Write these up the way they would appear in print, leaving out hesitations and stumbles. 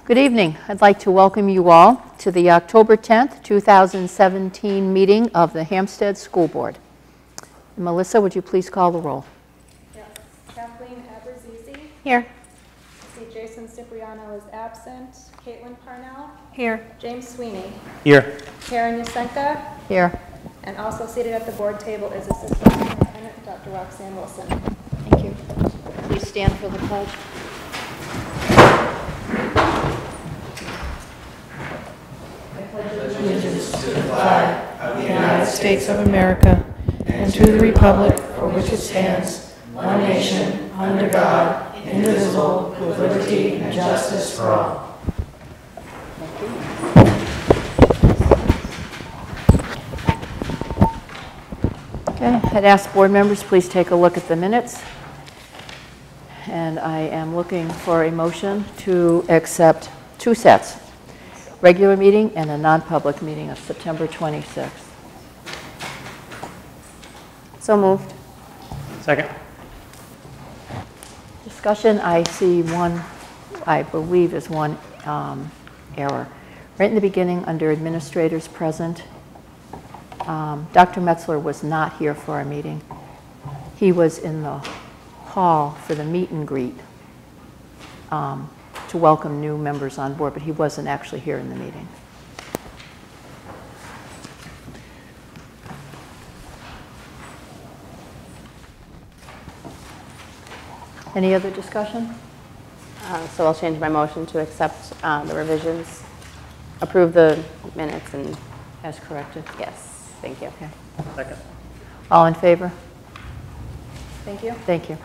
Good evening. I'd like to welcome you all to the October 10th, 2017 meeting of the Hsdsb School Board. Melissa, would you please call the roll? Yes. Kathleen Aberzizi. Here. I see Jason Cipriano is absent. Caitlin Parnell. Here. James Sweeney. Here. Karen Yusenka. Here. And also seated at the board table is Assistant Superintendent Dr. Roxanne Wilson. Thank you. Please stand for the pledge. Allegiance to the flag of the United States of America and to the republic for which it stands, one nation, under God, indivisible, with liberty and justice for all. Okay, I'd ask board members, please take a look at the minutes. And I am looking for a motion to accept two sets. Regular meeting and a non-public meeting of September 26th. So moved. Second. Discussion, I see one, I believe is one error. Right in the beginning, under administrators present, Dr. Metzler was not here for our meeting. He was in the hall for the meet and greet to welcome new members on board, but he wasn't actually here in the meeting. Any other discussion? So I'll change my motion to accept the revisions, approve the minutes, and As corrected. yes, thank you. Okay. Second. All in favor? Thank you. Thank you.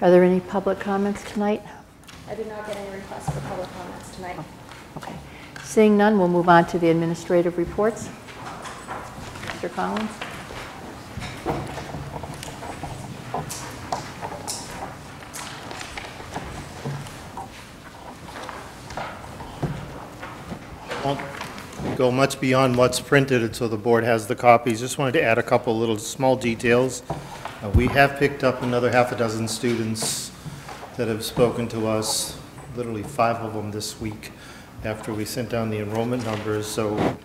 Are there any public comments tonight? I did not get any requests for public comments tonight. Okay. Seeing none, we'll move on to the administrative reports. Mr. Collins? Won't go much beyond what's printed, and so the board has the copies. Just wanted to add a couple little small details. We have picked up another half a dozen students that have spoken to us, literally 5 of them this week after we sent down the enrollment numbers. So,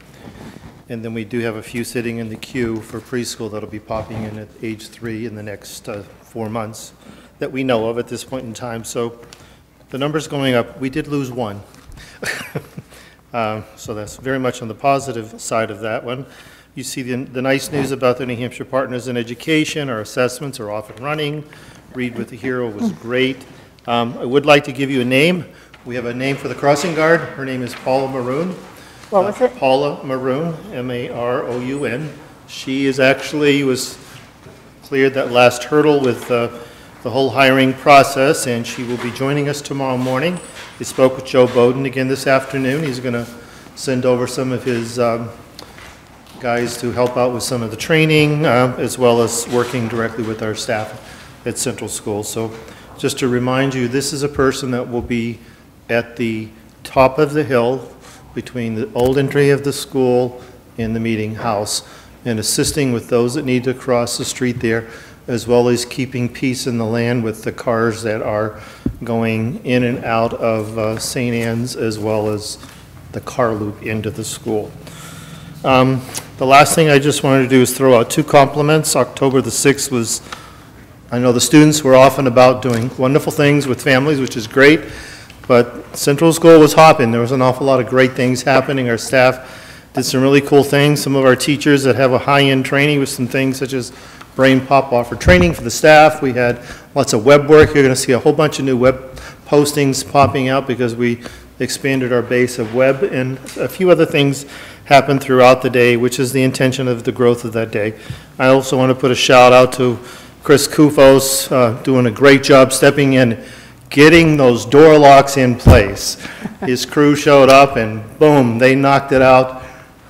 and then we do have a few sitting in the queue for preschool that'll be popping in at age 3 in the next 4 months that we know of at this point in time. So the number's going up. We did lose 1. So that's very much on the positive side of that one. You see the nice news about the New Hampshire Partners in Education. Our assessments are off and running. Read with the Hero was great. I would like to give you a name. We have a name for the crossing guard. Her name is Paula Maroon. What was it? Paula Maroon, M-A-R-O-U-N. She is actually was cleared that last hurdle with the whole hiring process, and she will be joining us tomorrow morning. We spoke with Joe Bowden again this afternoon. He's going to send over some of his guys to help out with some of the training, as well as working directly with our staff at Central School. So just to remind you, this is a person that will be at the top of the hill between the old entry of the school and the meeting house, and assisting with those that need to cross the street there, as well as keeping peace in the land with the cars that are going in and out of St. Anne's, as well as the car loop into the school. The last thing I just wanted to do is throw out 2 compliments. October the 6th was, I know the students were off and about doing wonderful things with families, which is great, but Central School was hopping. There was an awful lot of great things happening. Our staff did some really cool things. Some of our teachers that have a high-end training with some things such as Brain Pop offered training for the staff. We had lots of web work. You're going to see a whole bunch of new web postings popping out because we expanded our base of web, and a few other things happened throughout the day, which is the intention of the growth of that day. I also want to put a shout out to Chris Kufos, doing a great job stepping in, getting those door locks in place. His crew showed up and boom, they knocked it out.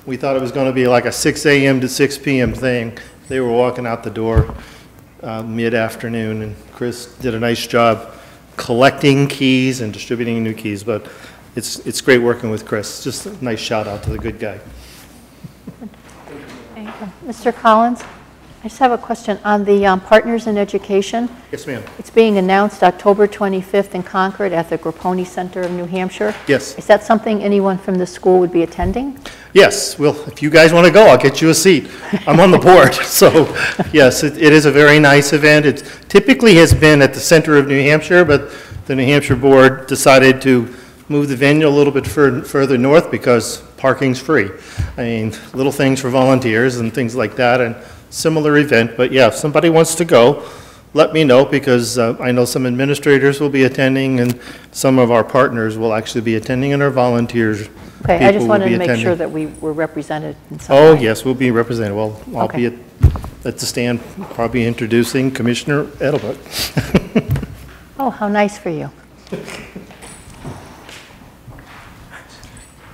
We thought it was going to be like a 6 a.m. to 6 p.m. thing. They were walking out the door mid-afternoon, and Chris did a nice job collecting keys and distributing new keys, but it's great working with Chris. Just a nice shout out to the good guy. Mr. Collins? I just have a question on the Partners in Education. Yes, ma'am. It's being announced October 25th in Concord at the Grapponi Center of New Hampshire. Yes. Is that something anyone from the school would be attending? Yes, well, if you guys want to go, I'll get you a seat. I'm on the board, so yes, it is a very nice event. It typically has been at the center of New Hampshire, but the New Hampshire board decided to move the venue a little bit further north because parking's free. I mean, little things for volunteers and things like that, and similar event. But yeah, if somebody wants to go, let me know, because I know some administrators will be attending and some of our partners will actually be attending, and our volunteers. Okay, I just wanted to make sure that we were represented in some way. Oh, yes, we'll be represented. Well, I'll Okay. be at the stand, probably introducing Commissioner Edelbert. Oh, how nice for you.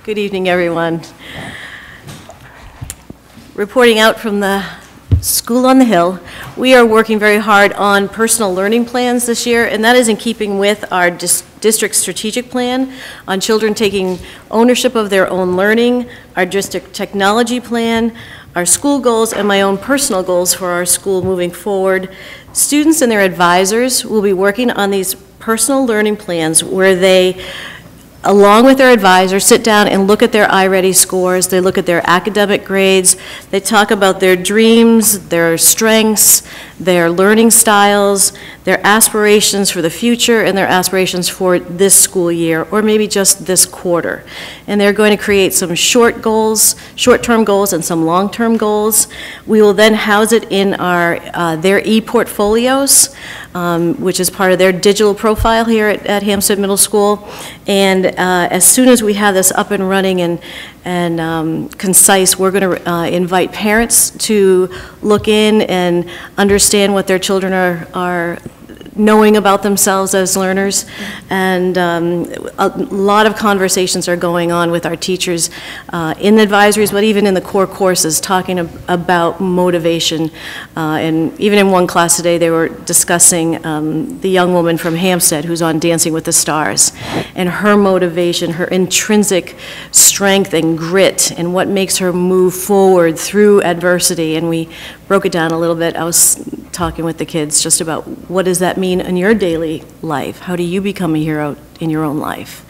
Good evening, everyone. Reporting out from the School on the Hill, we are working very hard on personal learning plans this year, and that is in keeping with our district strategic plan on children taking ownership of their own learning, our district technology plan, our school goals, and my own personal goals for our school moving forward. Students and their advisors will be working on these personal learning plans where they, along with their advisor, sit down and look at their iReady scores, they look at their academic grades, they talk about their dreams, their strengths, their learning styles, their aspirations for the future, and their aspirations for this school year, or maybe just this quarter. And they're going to create some short-term goals and some long-term goals. We will then house it in their e-portfolios, which is part of their digital profile here at Hsdsb Middle School. And as soon as we have this up and running and concise, we're going to invite parents to look in and understand what their children are knowing about themselves as learners, and a lot of conversations are going on with our teachers in the advisories, but even in the core courses, talking about motivation. And even in one class today, they were discussing the young woman from Hampstead who's on Dancing with the Stars, and her motivation, her intrinsic strength and grit, and what makes her move forward through adversity. And we broke it down a little bit. I was talking with the kids just about what does that mean in your daily life? How do you become a hero in your own life?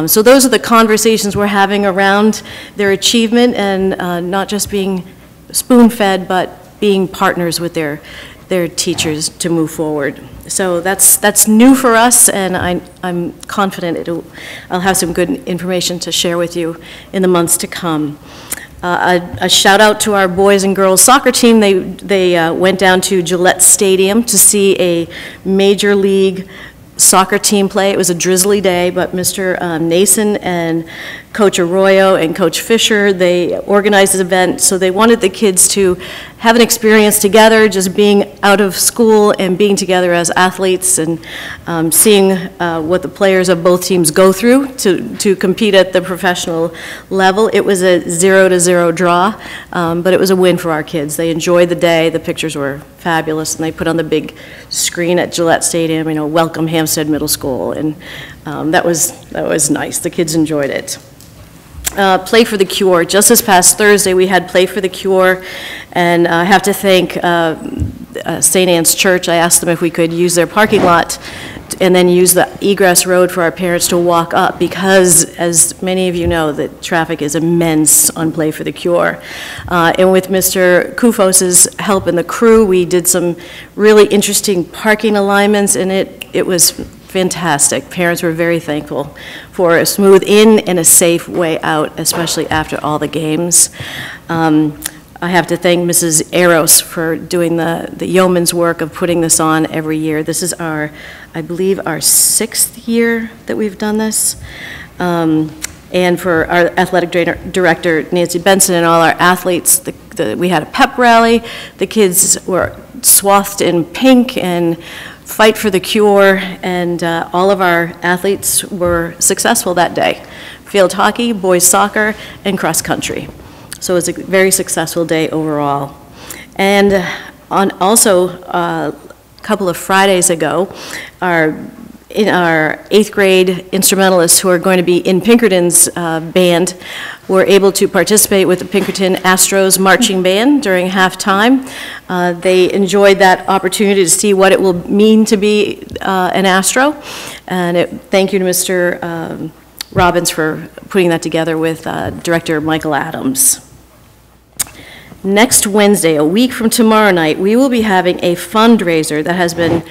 So those are the conversations we're having around their achievement, and not just being spoon-fed, but being partners with their teachers to move forward. So that's new for us, and I'm confident I'll have some good information to share with you in the months to come. A shout out to our boys and girls soccer team. They went down to Gillette Stadium to see a major league soccer team play. It was a drizzly day, but Mr. Nason and Coach Arroyo and Coach Fisher, they organized this event, so they wanted the kids to have an experience together, just being out of school and being together as athletes, and seeing what the players of both teams go through to compete at the professional level. It was a 0-0 draw, but it was a win for our kids. They enjoyed the day. The pictures were fabulous, and they put on the big screen at Gillette Stadium, welcome Hsdsb Middle School, and that was nice. The kids enjoyed it. Play for the Cure. Just this past Thursday, we had Play for the Cure, and I have to thank St. Anne's Church. I asked them if we could use their parking lot and then use the egress road for our parents to walk up, because, as many of you know, the traffic is immense on Play for the Cure. And with Mr. Kufos's help and the crew, we did some really interesting parking alignments, and it was fantastic. Parents were very thankful for a smooth in and a safe way out, especially after all the games. I have to thank Mrs. Eros for doing the yeoman's work of putting this on every year. This is I believe our 6th year that we've done this. And for our athletic director, Nancy Benson, and all our athletes, we had a pep rally. The kids were swathed in pink and Fight for the Cure, and all of our athletes were successful that day. Field hockey, boys soccer, and cross country. So it was a very successful day overall. And also a couple of Fridays ago, our in our 8th grade instrumentalists who are going to be in Pinkerton's band were able to participate with the Pinkerton Astros marching band during halftime. They enjoyed that opportunity to see what it will mean to be an Astro. And thank you to Mr. Robbins for putting that together with Director Michael Adams. Next Wednesday, a week from tomorrow night, we will be having a fundraiser that has been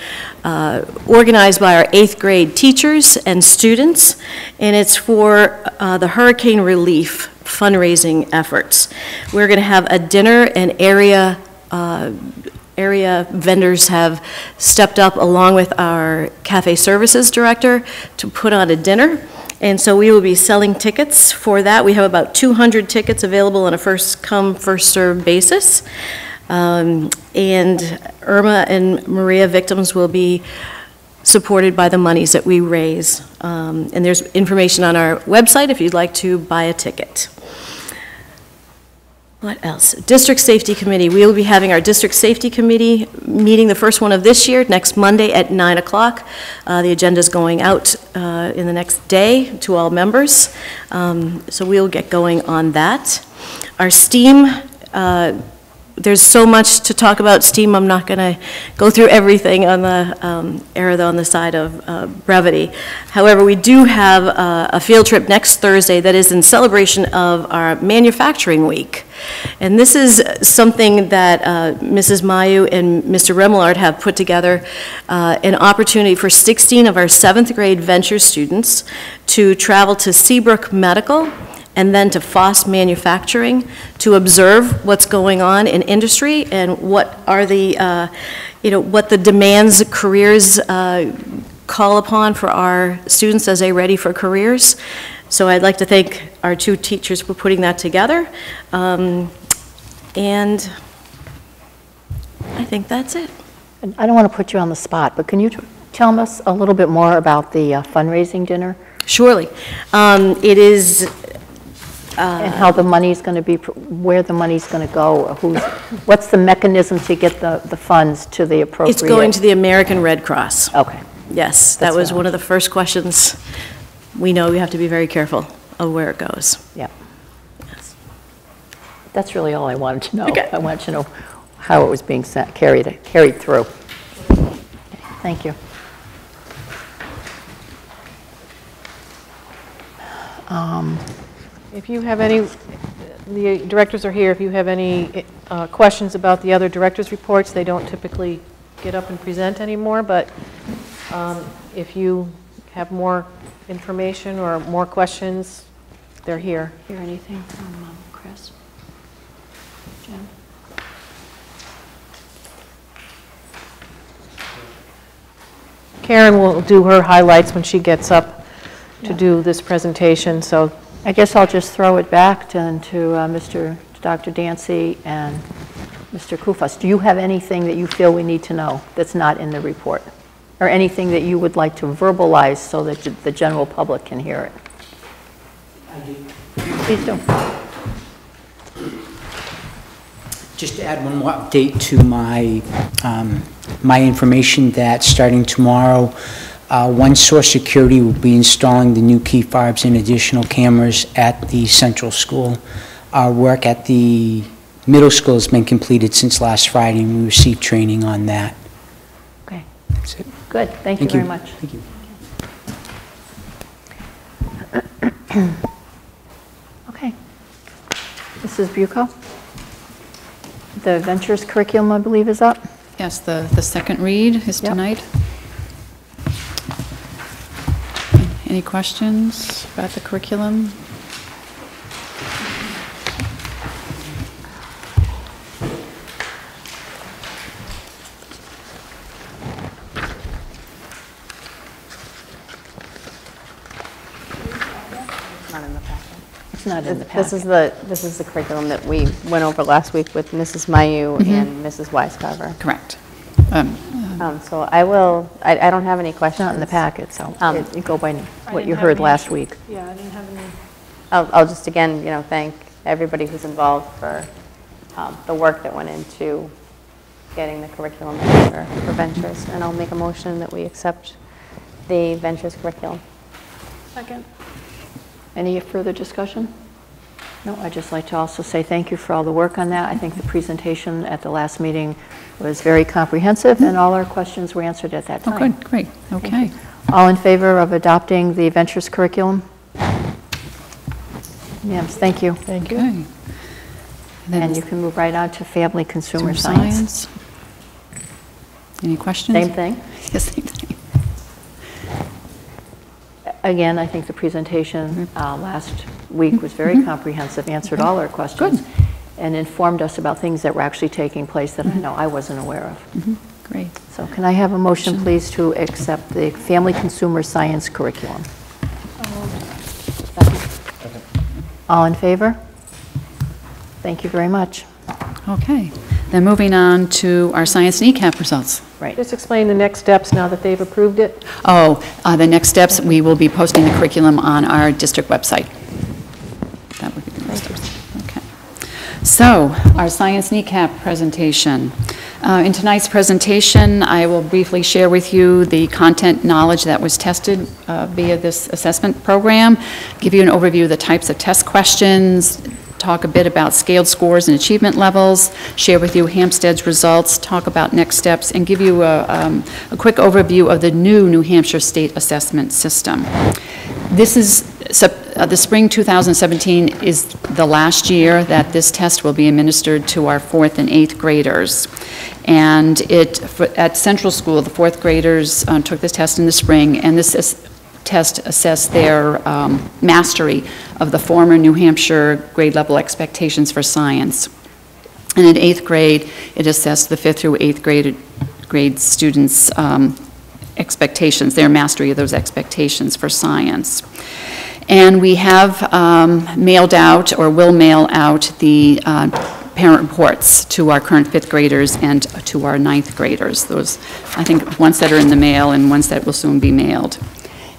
organized by our 8th grade teachers and students, and it's for the hurricane relief fundraising efforts. We're going to have a dinner, and area vendors have stepped up along with our cafe services director to put on a dinner. And so we will be selling tickets for that. We have about 200 tickets available on a first-come, first-served basis. And Irma and Maria victims will be supported by the monies that we raise. And there's information on our website if you'd like to buy a ticket. What else? District Safety Committee. We will be having our District Safety Committee meeting, the first one of this year, next Monday at 9 o'clock. The agenda is going out in the next day to all members. So we'll get going on that. Our STEAM, there's so much to talk about STEAM. I'm not going to go through everything on the error on the side of brevity. However, we do have a field trip next Thursday that is in celebration of our manufacturing week. And this is something that Mrs. Mayu and Mr. Remillard have put together, an opportunity for 16 of our 7th grade venture students to travel to Seabrook Medical and then to Foss Manufacturing to observe what's going on in industry and what are the, what the demands, careers call upon for our students as they ready for careers. So I'd like to thank our 2 teachers for putting that together. And I think that's it. And I don't want to put you on the spot, but can you tell us a little bit more about the fundraising dinner? Surely. It is... and how the money's going to be, where the money's going to go, what's the mechanism to get the funds to the appropriate? It's going to the American Red Cross. Okay. Yes, that was one of the first questions. We know we have to be very careful of where it goes. Yeah. Yes. That's really all I wanted to know. Okay. I wanted to know how it was being carried through. Thank you. If you have any, the directors are here, if you have any questions about the other directors' reports, they don't typically get up and present anymore, but if you have more information or more questions, they're here. Hear anything from Chris? Jim? Karen will do her highlights when she gets up to do this presentation, so I guess I'll just throw it back to Dr. Dancy and Mr. Kufas. Do you have anything that you feel we need to know that's not in the report? Or anything that you would like to verbalize so that the general public can hear it? I do. Please do. Just to add one more update to my, my information that starting tomorrow, One Source Security will be installing the new key fobs and additional cameras at the central school. Our work at the middle school has been completed since last Friday, and we received training on that. Okay. That's it. Good. Thank you very much. Thank you. Okay. Mrs. Bucco? The Ventures curriculum, I believe, is up. Yes, the second read is tonight. Any questions about the curriculum? It's not in the packet. This is the curriculum that we went over last week with Mrs. Mayu and Mrs. Weiscarver. Correct. So I don't have any It's questions. not in the packet, so you go by what didn't you have heard any last week. yeah, I didn't have any. I'll just again, thank everybody who's involved for the work that went into getting the curriculum for Ventures, and I'll make a motion that we accept the Ventures curriculum. Second. Any further discussion? No, I'd just like to also say thank you for all the work on that. I think the presentation at the last meeting was very comprehensive, and all our questions were answered at that Oh, time. good, great, okay. All in favor of adopting the Ventures curriculum? Yes, thank you. Thank you. Okay. And you can move right on to Family Consumer Science. Any questions? Same thing. Yes, same thing. Again, I think the presentation last week was very comprehensive, answered all our questions, and informed us about things that were actually taking place that I know I wasn't aware of. Great. So can I have a motion, please, to accept the Family Consumer Science curriculum? Second. All in favor? Thank you very much. Okay. Then moving on to our science and ECAP results. Right. Just explain the next steps now that they've approved it. Oh, the next steps, we will be posting the curriculum on our district website. That would be the next steps. Okay. So, our science and ECAP presentation. In tonight's presentation, I will briefly share with you the content knowledge that was tested via this assessment program, give you an overview of the types of test questions, talk a bit about scaled scores and achievement levels, share with you Hsd's results, talk about next steps, and give you a quick overview of the new New Hampshire State Assessment System. This is, the spring 2017 is the last year that this test will be administered to our 4th and 8th graders. And at Central School, the 4th graders took this test in the spring, and this test assessed their mastery of the former New Hampshire grade level expectations for science. And in 8th grade, it assessed the 5th through 8th grade students' expectations, their mastery of those expectations for science. And we have mailed out, or will mail out, the parent reports to our current 5th graders and to our 9th graders. Those, I think, ones that are in the mail and ones that will soon be mailed.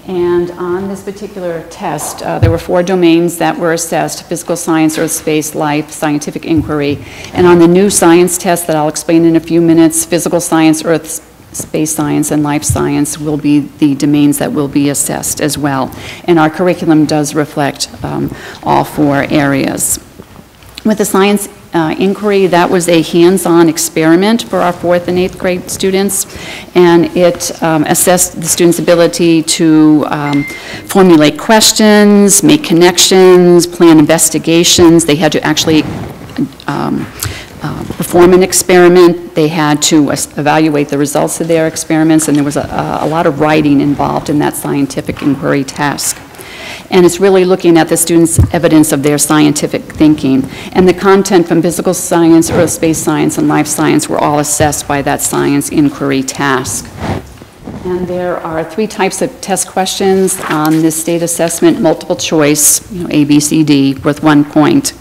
And on this particular test, there were 4 domains that were assessed: physical science, earth, space, life, scientific inquiry. And on the new science test that I'll explain in a few minutes, physical science, earth, space science, and life science will be the domains that will be assessed as well. And our curriculum does reflect all 4 areas. With the science inquiry, that was a hands-on experiment for our 4th and 8th grade students, and it assessed the students' ability to formulate questions, make connections, plan investigations. They had to actually perform an experiment. They had to evaluate the results of their experiments, and there was a lot of writing involved in that scientific inquiry task. And it's really looking at the students' evidence of their scientific thinking. And the content from physical science, earth, space science, and life science were all assessed by that science inquiry task. And there are 3 types of test questions on this state assessment: multiple choice, A, B, C, D, worth 1 point.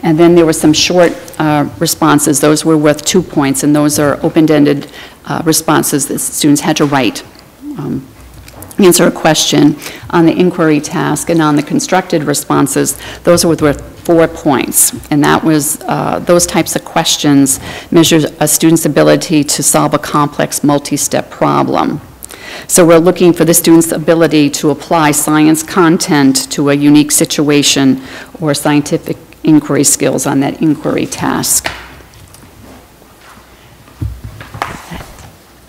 And then there were some short responses. Those were worth 2 points, and those are open-ended responses that students had to write. Answer a question on the inquiry task, and on the constructed responses, those were worth 4 points. And that was, those types of questions measure a student's ability to solve a complex multi-step problem. So we're looking for the student's ability to apply science content to a unique situation or scientific inquiry skills on that inquiry task.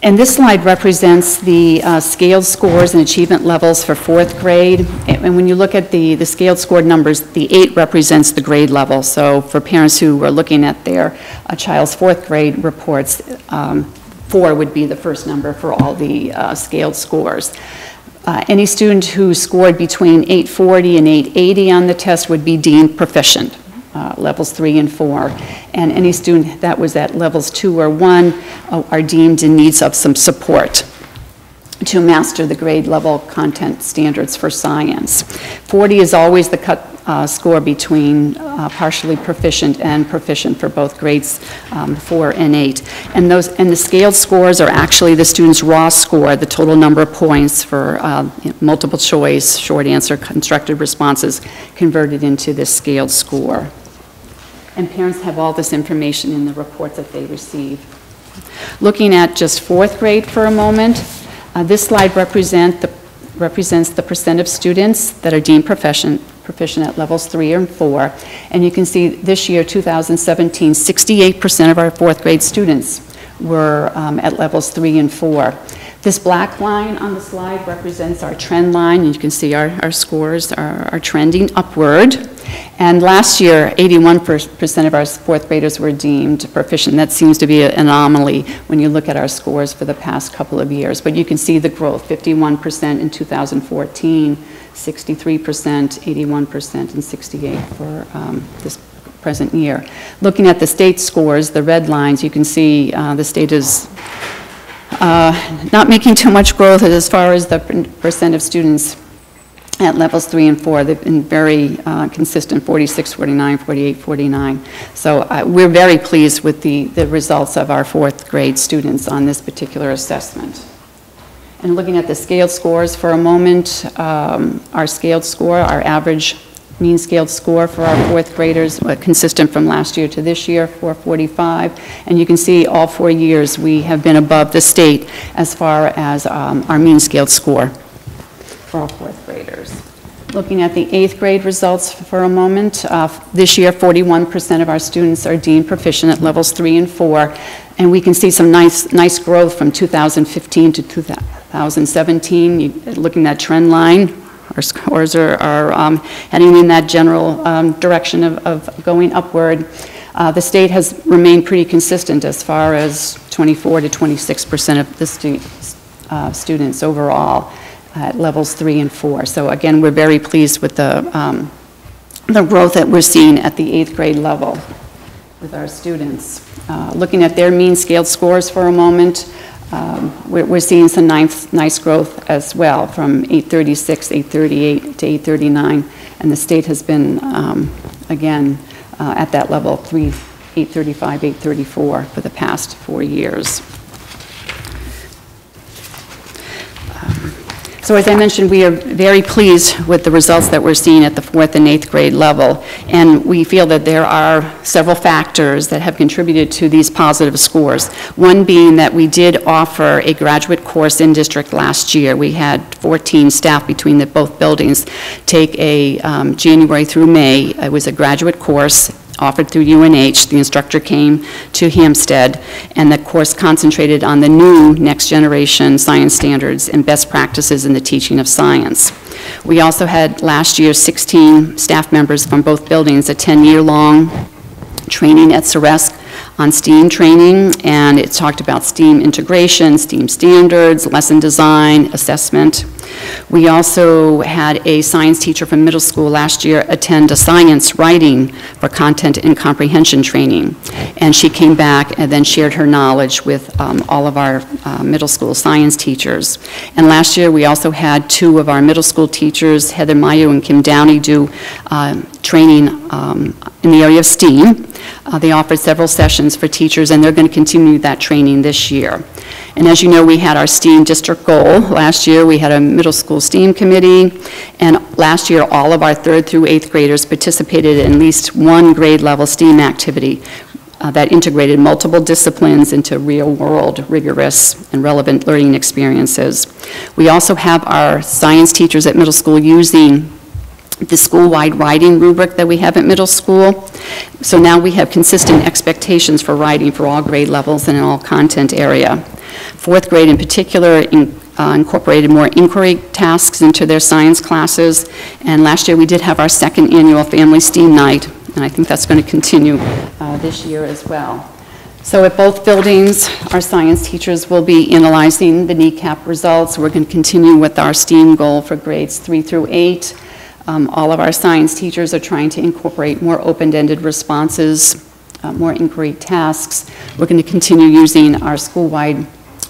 And this slide represents the scaled scores and achievement levels for 4th grade. And when you look at the scaled score numbers, the 8 represents the grade level. So for parents who are looking at their child's 4th grade reports, 4 would be the first number for all the scaled scores. Any student who scored between 840 and 880 on the test would be deemed proficient. Levels 3 and 4, and any student that was at levels 2 or 1 are deemed in need of some support to master the grade level content standards for science. 40 is always the cut score between partially proficient and proficient for both grades 4 and 8. And the scaled scores are actually the student's raw score, the total number of points for multiple choice, short answer, constructed responses converted into this scaled score. And parents have all this information in the reports that they receive. Looking at just 4th grade for a moment, this slide represents represents the percent of students that are deemed proficient at levels 3 and 4. And you can see this year, 2017, 68% of our fourth grade students were at levels 3 and 4. This black line on the slide represents our trend line, and you can see our scores are trending upward. And last year, 81% of our fourth graders were deemed proficient. That seems to be an anomaly when you look at our scores for the past couple of years. But you can see the growth, 51% in 2014, 63%, 81%, and 68% for this present year. Looking at the state scores, the red lines, you can see the state is not making too much growth as far as the percent of students at levels 3 and 4. They've been very consistent, 46, 49, 48, 49. So we're very pleased with the results of our fourth grade students on this particular assessment. And looking at the scaled scores for a moment, our scaled score, our average mean scaled score for our fourth graders, consistent from last year to this year, 445. And you can see all 4 years we have been above the state as far as our mean scaled score for our fourth graders. Looking at the 8th grade results for a moment, this year 41% of our students are deemed proficient at levels 3 and 4. And we can see some nice growth from 2015 to 2017. Looking at trend line, our scores are heading in that general direction of going upward. The state has remained pretty consistent as far as 24 to 26% of the students overall at levels 3 and 4. So again, we're very pleased with the growth that we're seeing at the 8th grade level with our students. Looking at their mean scaled scores for a moment, we're seeing some nice growth as well, from 836, 838 to 839, and the state has been, again, at that level, 835, 834 for the past 4 years. So as I mentioned, we are very pleased with the results that we're seeing at the 4th and 8th grade level, and we feel that there are several factors that have contributed to these positive scores. One being that we did offer a graduate course in district last year. We had 14 staff between both buildings take a January through May. It was a graduate course offered through UNH. The instructor came to Hsdsb, and the course concentrated on the new next generation science standards and best practices in the teaching of science. We also had last year 16 staff members from both buildings attend year-long training at Hsdsb on STEAM training, and it talked about STEAM integration, STEAM standards, lesson design, assessment. We also had a science teacher from middle school last year attend a science writing for content and comprehension training, and she came back and then shared her knowledge with all of our middle school science teachers. And last year we also had 2 of our middle school teachers, Heather Mayu and Kim Downey, do training in the area of STEAM. They offered several sessions for teachers, and they're going to continue that training this year. And as you know, we had our STEAM district goal. Last year, we had a middle school STEAM committee, and last year, all of our 3rd through 8th graders participated in at least one grade-level STEAM activity that integrated multiple disciplines into real-world, rigorous, and relevant learning experiences. We also have our science teachers at middle school using the school-wide writing rubric that we have at middle school. So now we have consistent expectations for writing for all grade levels and in all content area. 4th grade in particular incorporated more inquiry tasks into their science classes, and last year we did have our 2nd annual Family STEAM Night, and I think that's going to continue this year as well. So at both buildings, our science teachers will be analyzing the NECAP results. We're going to continue with our STEAM goal for grades 3 through 8. All of our science teachers are trying to incorporate more open-ended responses, more inquiry tasks. We're going to continue using our school-wide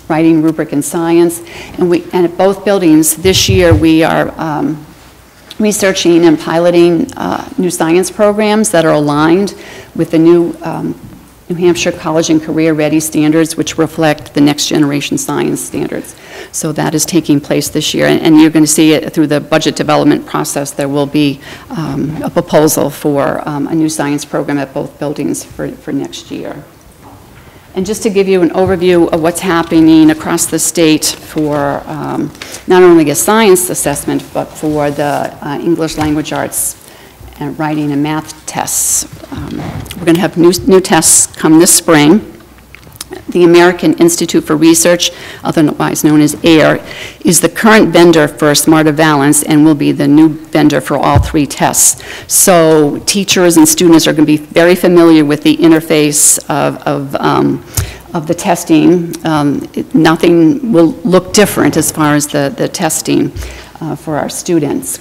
writing rubric in science. And at both buildings this year, we are researching and piloting new science programs that are aligned with the new New Hampshire College and Career Ready standards, which reflect the next generation science standards. So that is taking place this year, and you're going to see it through the budget development process. There will be a proposal for a new science program at both buildings for next year. And just to give you an overview of what's happening across the state for not only a science assessment, but for the English language arts and writing and math tests. We're going to have new tests come this spring. The American Institute for Research, otherwise known as AIR, is the current vendor for Smarter Valence and will be the new vendor for all 3 tests. So teachers and students are going to be very familiar with the interface of the testing. Nothing will look different as far as the testing for our students.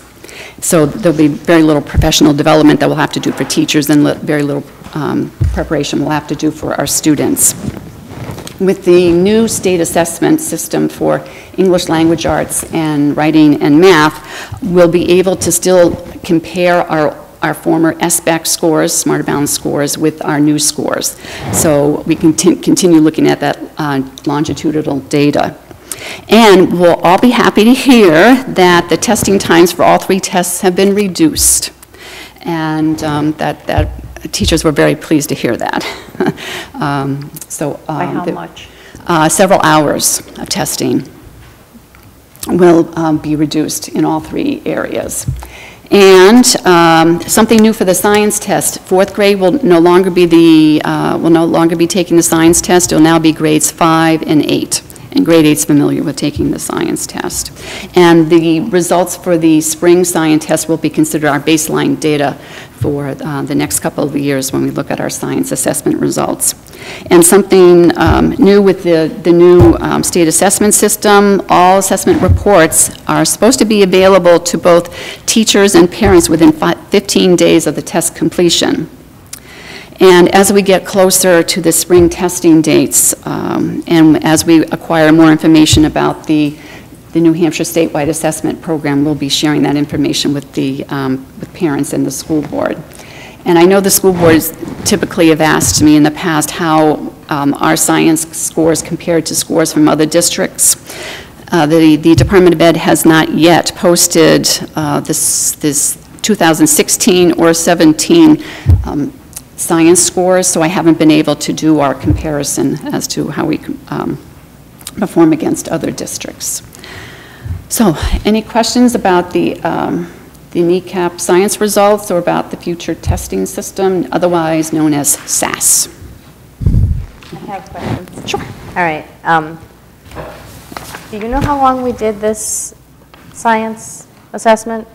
So there'll be very little professional development that we'll have to do for teachers and very little preparation we'll have to do for our students. With the new state assessment system for English language arts and writing and math, we'll be able to still compare our former SBAC scores, Smarter Balance scores, with our new scores. So we can continue looking at that longitudinal data. And we'll all be happy to hear that the testing times for all 3 tests have been reduced. And that teachers were very pleased to hear that. By how much? Several hours of testing will be reduced in all 3 areas. And something new for the science test: 4th grade will no longer be taking the science test. It will now be grades 5 and 8. And grade 8's familiar with taking the science test. And the results for the spring science test will be considered our baseline data for the next couple of years when we look at our science assessment results. And something new with the new state assessment system: all assessment reports are supposed to be available to both teachers and parents within 15 days of the test completion. And as we get closer to the spring testing dates, and as we acquire more information about the New Hampshire statewide assessment program, we'll be sharing that information with with parents and the school board. And I know the school boards typically have asked me in the past how our science scores compared to scores from other districts. The Department of Ed has not yet posted this 2016 or 17 science scores, so I haven't been able to do our comparison as to how we perform against other districts. So, any questions about the NECAP science results or about the future testing system, otherwise known as SAS? I have questions. Sure. All right. Do you know how long we did this science assessment,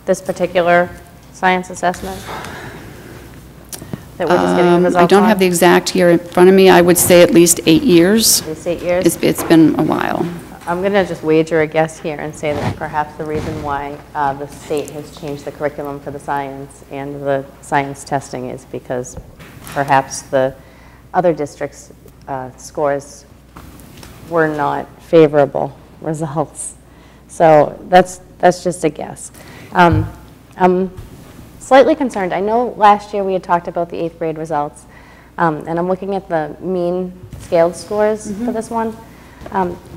this particular science assessment? That we're just getting the results I don't on? have the exact year in front of me. I would say at least 8 years. At least 8 years? It's been a while. I'm going to just wager a guess here and say that perhaps the reason why the state has changed the curriculum for the science and the science testing is because perhaps the other districts' scores were not favorable results. So that's just a guess. I'm slightly concerned. I know last year we had talked about the 8th grade results, and I'm looking at the mean scaled scores for this one.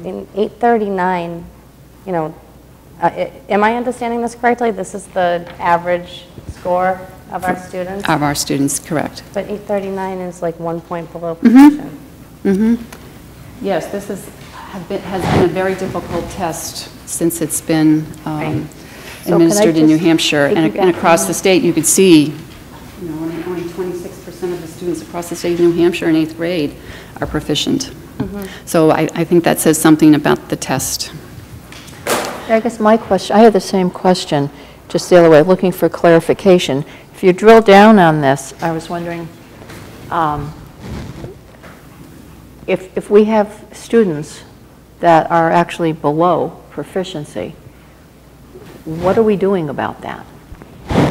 In 839, you know, am I understanding this correctly? This is the average score of our students? Of our students, correct. But 839 is like 1 point below proficient. Yes, this has been a very difficult test since it's been administered in New Hampshire. And across the state, you could see, you know, only 26% of the students across the state of New Hampshire in 8th grade are proficient. So I think that says something about the test. I guess my question, I had the same question, just the other way, looking for clarification. If you drill down on this, I was wondering, if we have students that are actually below proficiency, what are we doing about that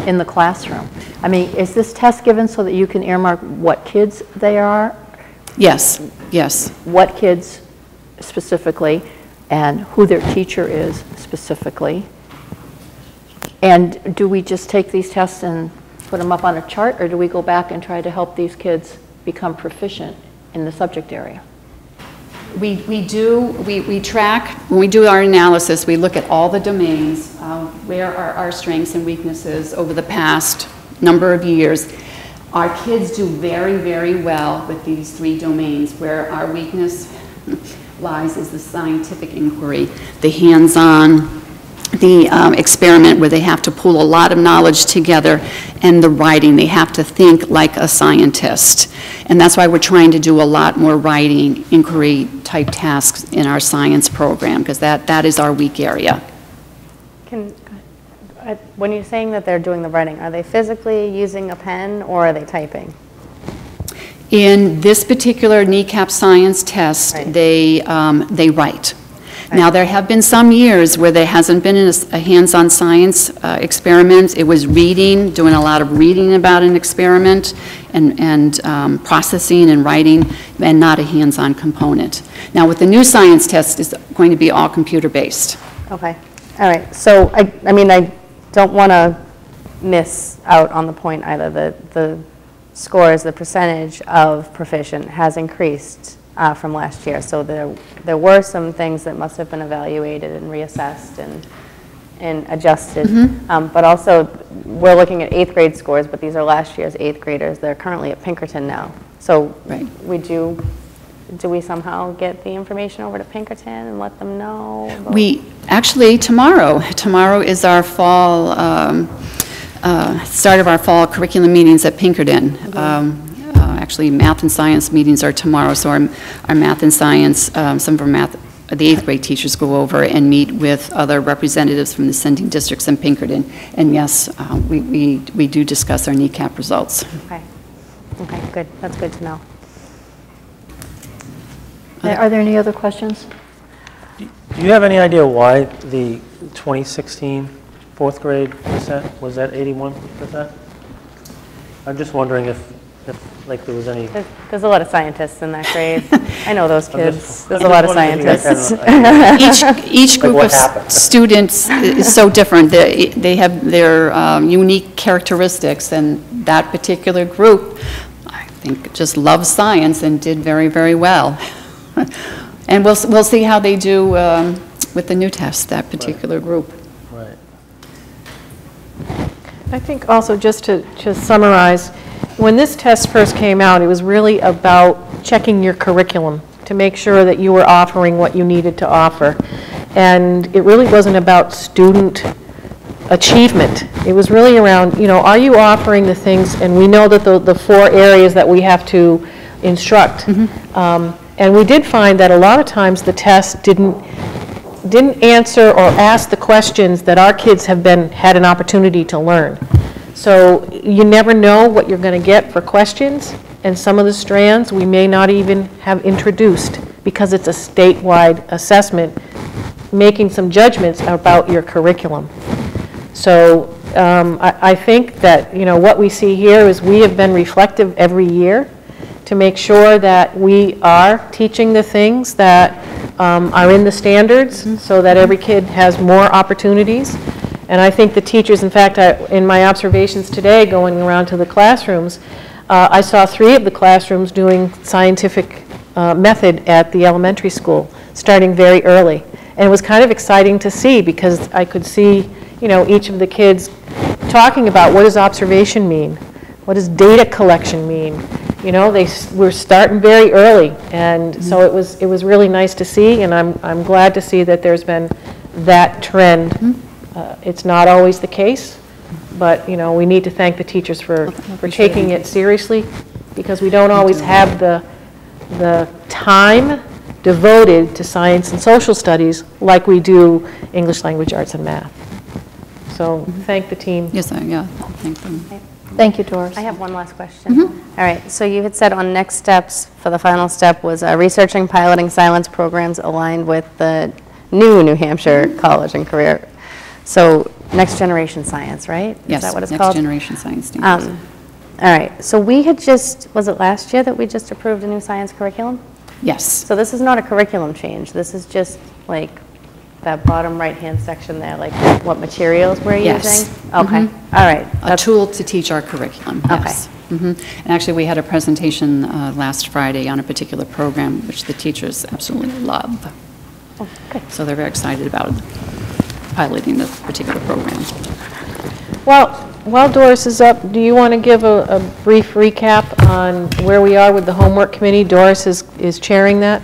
in the classroom? I mean, is this test given so that you can earmark what kids they are? Yes, yes. What kids specifically, and who their teacher is specifically? And do we just take these tests and put them up on a chart, or do we go back and try to help these kids become proficient in the subject area? We track, when we do our analysis, we look at all the domains, where are our strengths and weaknesses over the past number of years. Our kids do very, very well with these 3 domains. Where our weakness lies is the scientific inquiry, the hands-on, the experiment where they have to pull a lot of knowledge together, and the writing. They have to think like a scientist. And that's why we're trying to do a lot more writing, inquiry type tasks in our science program, because that is our weak area. When you're saying that they're doing the writing, are they physically using a pen or are they typing? In this particular kneecap science test, Right. they write. Now, there have been some years where there hasn't been a hands-on science experiment. It was reading, doing a lot of reading about an experiment, and processing and writing, and not a hands-on component. Now, with the new science test, it's going to be all computer-based. Okay, all right. So, I mean, I don't want to miss out on the point either. The scores, the percentage of proficient has increased from last year. So there were some things that must have been evaluated and reassessed and adjusted. But also, we're looking at 8th grade scores, but these are last year's 8th graders. They're currently at Pinkerton now. So Right. do we somehow get the information over to Pinkerton and let them know? We, actually, tomorrow is our fall, start of our fall curriculum meetings at Pinkerton. Actually, math and science meetings are tomorrow, so our math and science, some of our math, the 8th grade teachers go over and meet with other representatives from the sending districts in Pinkerton. And yes, we do discuss our kneecap results. Okay, good. That's good to know. Are there any other questions? Do you have any idea why the 2016 4th grade was at 81%? I'm just wondering if like there was any... There's a lot of scientists in that grade. I know those kids. There's a lot of scientists. Each group of students is so different. They have their unique characteristics, and that particular group, I think, just loves science and did very, very well. And we'll see how they do with the new test, that particular group. Right. I think also, just to summarize, when this test first came out, it was really about checking your curriculum to make sure that you were offering what you needed to offer. And it really wasn't about student achievement. It was really around, are you offering the things, and we know that the 4 areas that we have to instruct. And we did find that a lot of times the test didn't answer or ask the questions that our kids had an opportunity to learn. So you never know what you're going to get for questions, and some of the strands we may not even have introduced because it's a statewide assessment, making some judgments about your curriculum. So I think that what we see here is we have been reflective every year to make sure that we are teaching the things that are in the standards so that every kid has more opportunities. And I think the teachers, in fact, in my observations today going around to the classrooms, I saw 3 of the classrooms doing scientific method at the elementary school, starting very early. And it was kind of exciting to see because I could see, each of the kids talking about what does observation mean? What does data collection mean? They were starting very early, and so it was really nice to see, and I'm glad to see that there's been that trend. It's not always the case, but we need to thank the teachers for taking it seriously, because we don't always have the time devoted to science and social studies like we do English language arts and math. So thank the team. Yes, thank them. Thank you, Doris. I have one last question. All right, so you had said on next steps, for the final step, was researching, piloting silence programs aligned with the New Hampshire College and Career. So next generation science, right? Yes, is that what it's next called? generation science standards. All right, so we had was it last year that we just approved a new science curriculum? Yes. So this is not a curriculum change. This is just like that bottom right-hand section there, like what materials we're Yes. using? Okay, all right. A tool to teach our curriculum, yes. And actually, we had a presentation last Friday on a particular program, which the teachers absolutely love. Oh, good. So they're very excited about piloting this particular program. Well, while Doris is up, do you want to give a brief recap on where we are with the homework committee? Doris is chairing that.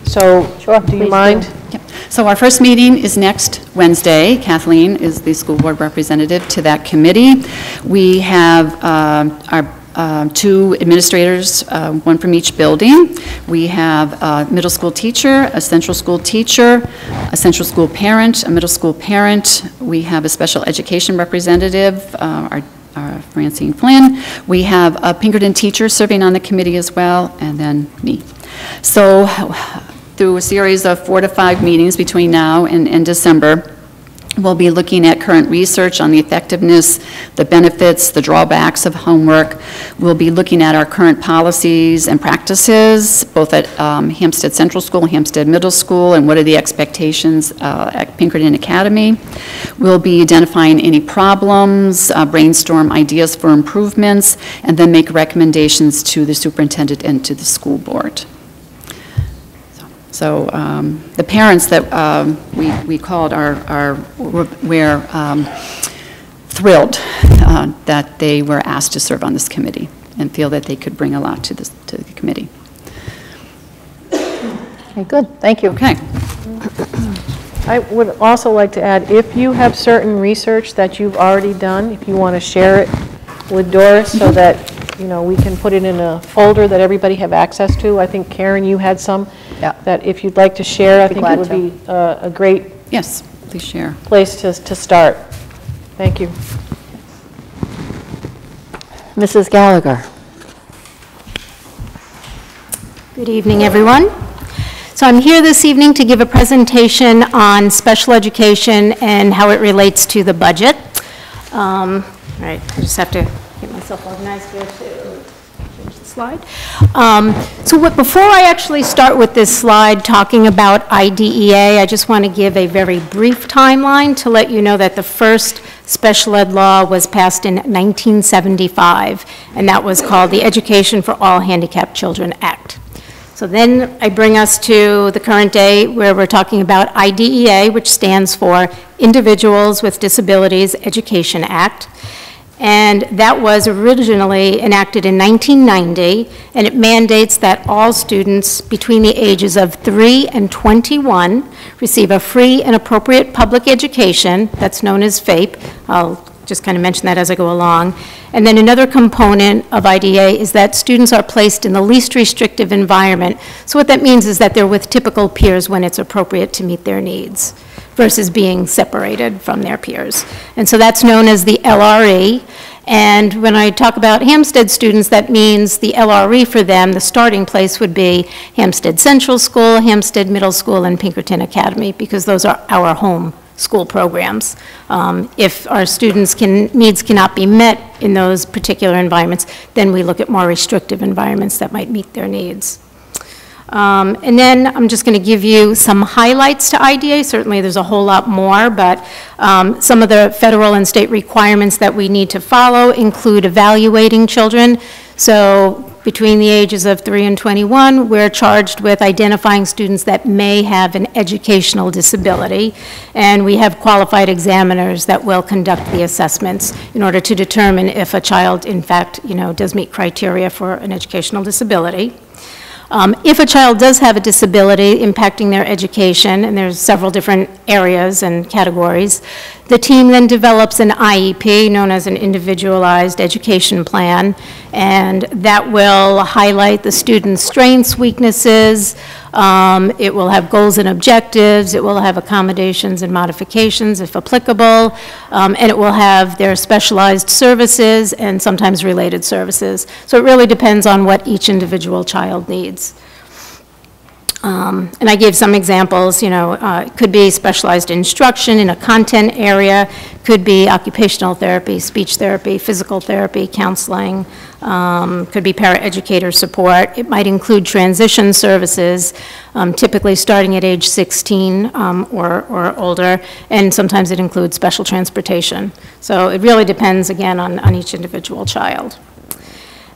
So, Sure, do you please mind? do. Yep. So our first meeting is next Wednesday. Kathleen is the school board representative to that committee. We have our two administrators, one from each building. We have a middle school teacher, a central school teacher, a central school parent, a middle school parent. We have a special education representative, our Francine Flynn. We have a Pinkerton teacher serving on the committee as well, and then me. So through a series of 4 to 5 meetings between now and December, we'll be looking at current research on the effectiveness, the benefits, the drawbacks of homework. We'll be looking at our current policies and practices, both at Hampstead Central School, Hampstead Middle School, and what are the expectations at Pinkerton Academy. We'll be identifying any problems, brainstorm ideas for improvements, and then make recommendations to the superintendent and to the school board. So the parents that we called we're thrilled that they were asked to serve on this committee and feel that they could bring a lot to the committee. Okay, good, thank you. Okay. I would also like to add, if you have certain research that you've already done, if you want to share it with Doris so that, you know, we can put it in a folder that everybody have access to. I think, Karen, you had some. Yeah. That if you'd like to share, I Be think it glad would to. be a great Yes, please share. place to start. Thank you. Mrs. Gallagher. Good evening, everyone. So I'm here this evening to give a presentation on special education and how it relates to the budget. All right, I just have to get myself organized here to change the slide. Before I actually start with this slide talking about IDEA, I just want to give a very brief timeline to let you know that the first special ed law was passed in 1975, and that was called the Education for All Handicapped Children Act. So then I bring us to the current day where we're talking about IDEA, which stands for Individuals with Disabilities Education Act. And that was originally enacted in 1990, and it mandates that all students between the ages of 3 and 21 receive a free and appropriate public education, that's known as FAPE. I'll just kind of mention that as I go along. And then another component of IDEA is that students are placed in the least restrictive environment. So what that means is that they're with typical peers when it's appropriate to meet their needs, versus being separated from their peers. And so that's known as the LRE. And when I talk about Hampstead students, that means the LRE for them, the starting place would be Hampstead Central School, Hampstead Middle School, and Pinkerton Academy, because those are our home school programs. If our students' needs cannot be met in those particular environments, then we look at more restrictive environments that might meet their needs. And then I'm just going to give you some highlights to IDEA. Certainly there's a whole lot more, but some of the federal and state requirements that we need to follow include evaluating children. So between the ages of 3 and 21, we're charged with identifying students that may have an educational disability, and we have qualified examiners that will conduct the assessments in order to determine if a child, in fact, does meet criteria for an educational disability. If a child does have a disability impacting their education, and there's several different areas and categories, the team then develops an IEP, known as an Individualized Education Plan, and that will highlight the student's strengths, weaknesses, it will have goals and objectives, it will have accommodations and modifications if applicable, and it will have their specialized services and sometimes related services. So it really depends on what each individual child needs. And I gave some examples, it could be specialized instruction in a content area, could be occupational therapy, speech therapy, physical therapy, counseling, could be paraeducator support. It might include transition services, typically starting at age 16 or older, and sometimes it includes special transportation. So it really depends, again, on each individual child.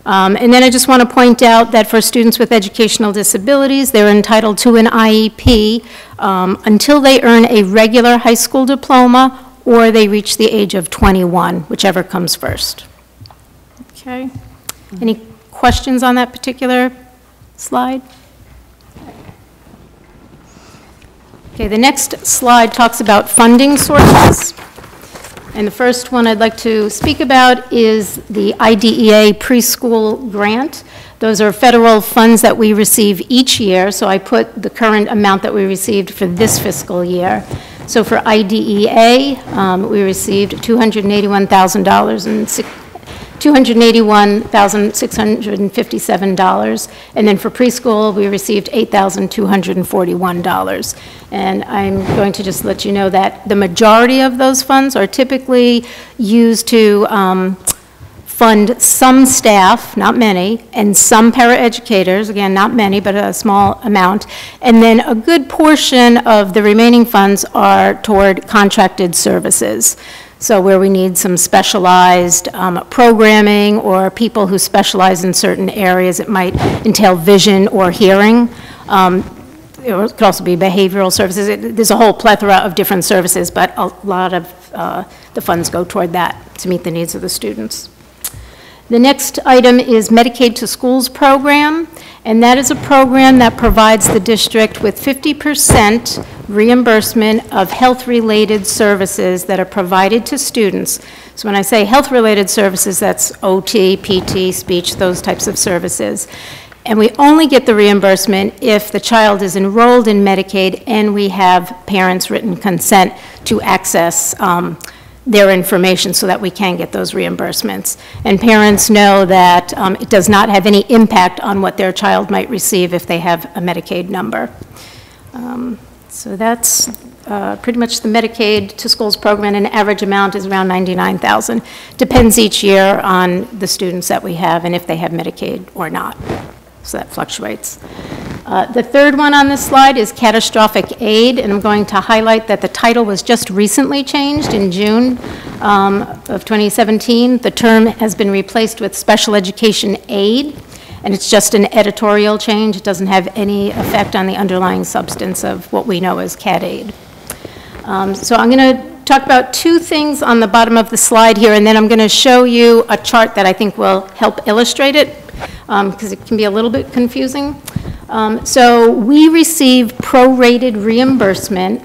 And then I just want to point out that for students with educational disabilities, they're entitled to an IEP until they earn a regular high school diploma or they reach the age of 21, whichever comes first. Okay. Any questions on that particular slide? Okay, the next slide talks about funding sources. And the first one I'd like to speak about is the IDEA preschool grant. Those are federal funds that we receive each year, so I put the current amount that we received for this fiscal year. So for IDEA, we received $281,657, and then for preschool, we received $8,241. And I'm going to just let you know that the majority of those funds are typically used to fund some staff, not many, and some paraeducators, again, not many, but a small amount. And then a good portion of the remaining funds are toward contracted services. So where we need some specialized programming or people who specialize in certain areas, it might entail vision or hearing. It could also be behavioral services. There's a whole plethora of different services, but a lot of the funds go toward that to meet the needs of the students. The next item is Medicaid to Schools program, and that is a program that provides the district with 50% reimbursement of health-related services that are provided to students. So when I say health-related services, that's OT, PT, speech, those types of services. And we only get the reimbursement if the child is enrolled in Medicaid and we have parents' written consent to access their information so that we can get those reimbursements. And parents know that it does not have any impact on what their child might receive if they have a Medicaid number. So that's pretty much the Medicaid to Schools program, and an average amount is around $99,000. Depends each year on the students that we have and if they have Medicaid or not. So that fluctuates. The third one on this slide is catastrophic aid, and I'm going to highlight that the title was just recently changed in June of 2017. The term has been replaced with special education aid, and it's just an editorial change. It doesn't have any effect on the underlying substance of what we know as CAT aid. So I'm going to talk about two things on the bottom of the slide here, and then I'm going to show you a chart that I think will help illustrate it, because it can be a little bit confusing. So we receive prorated reimbursement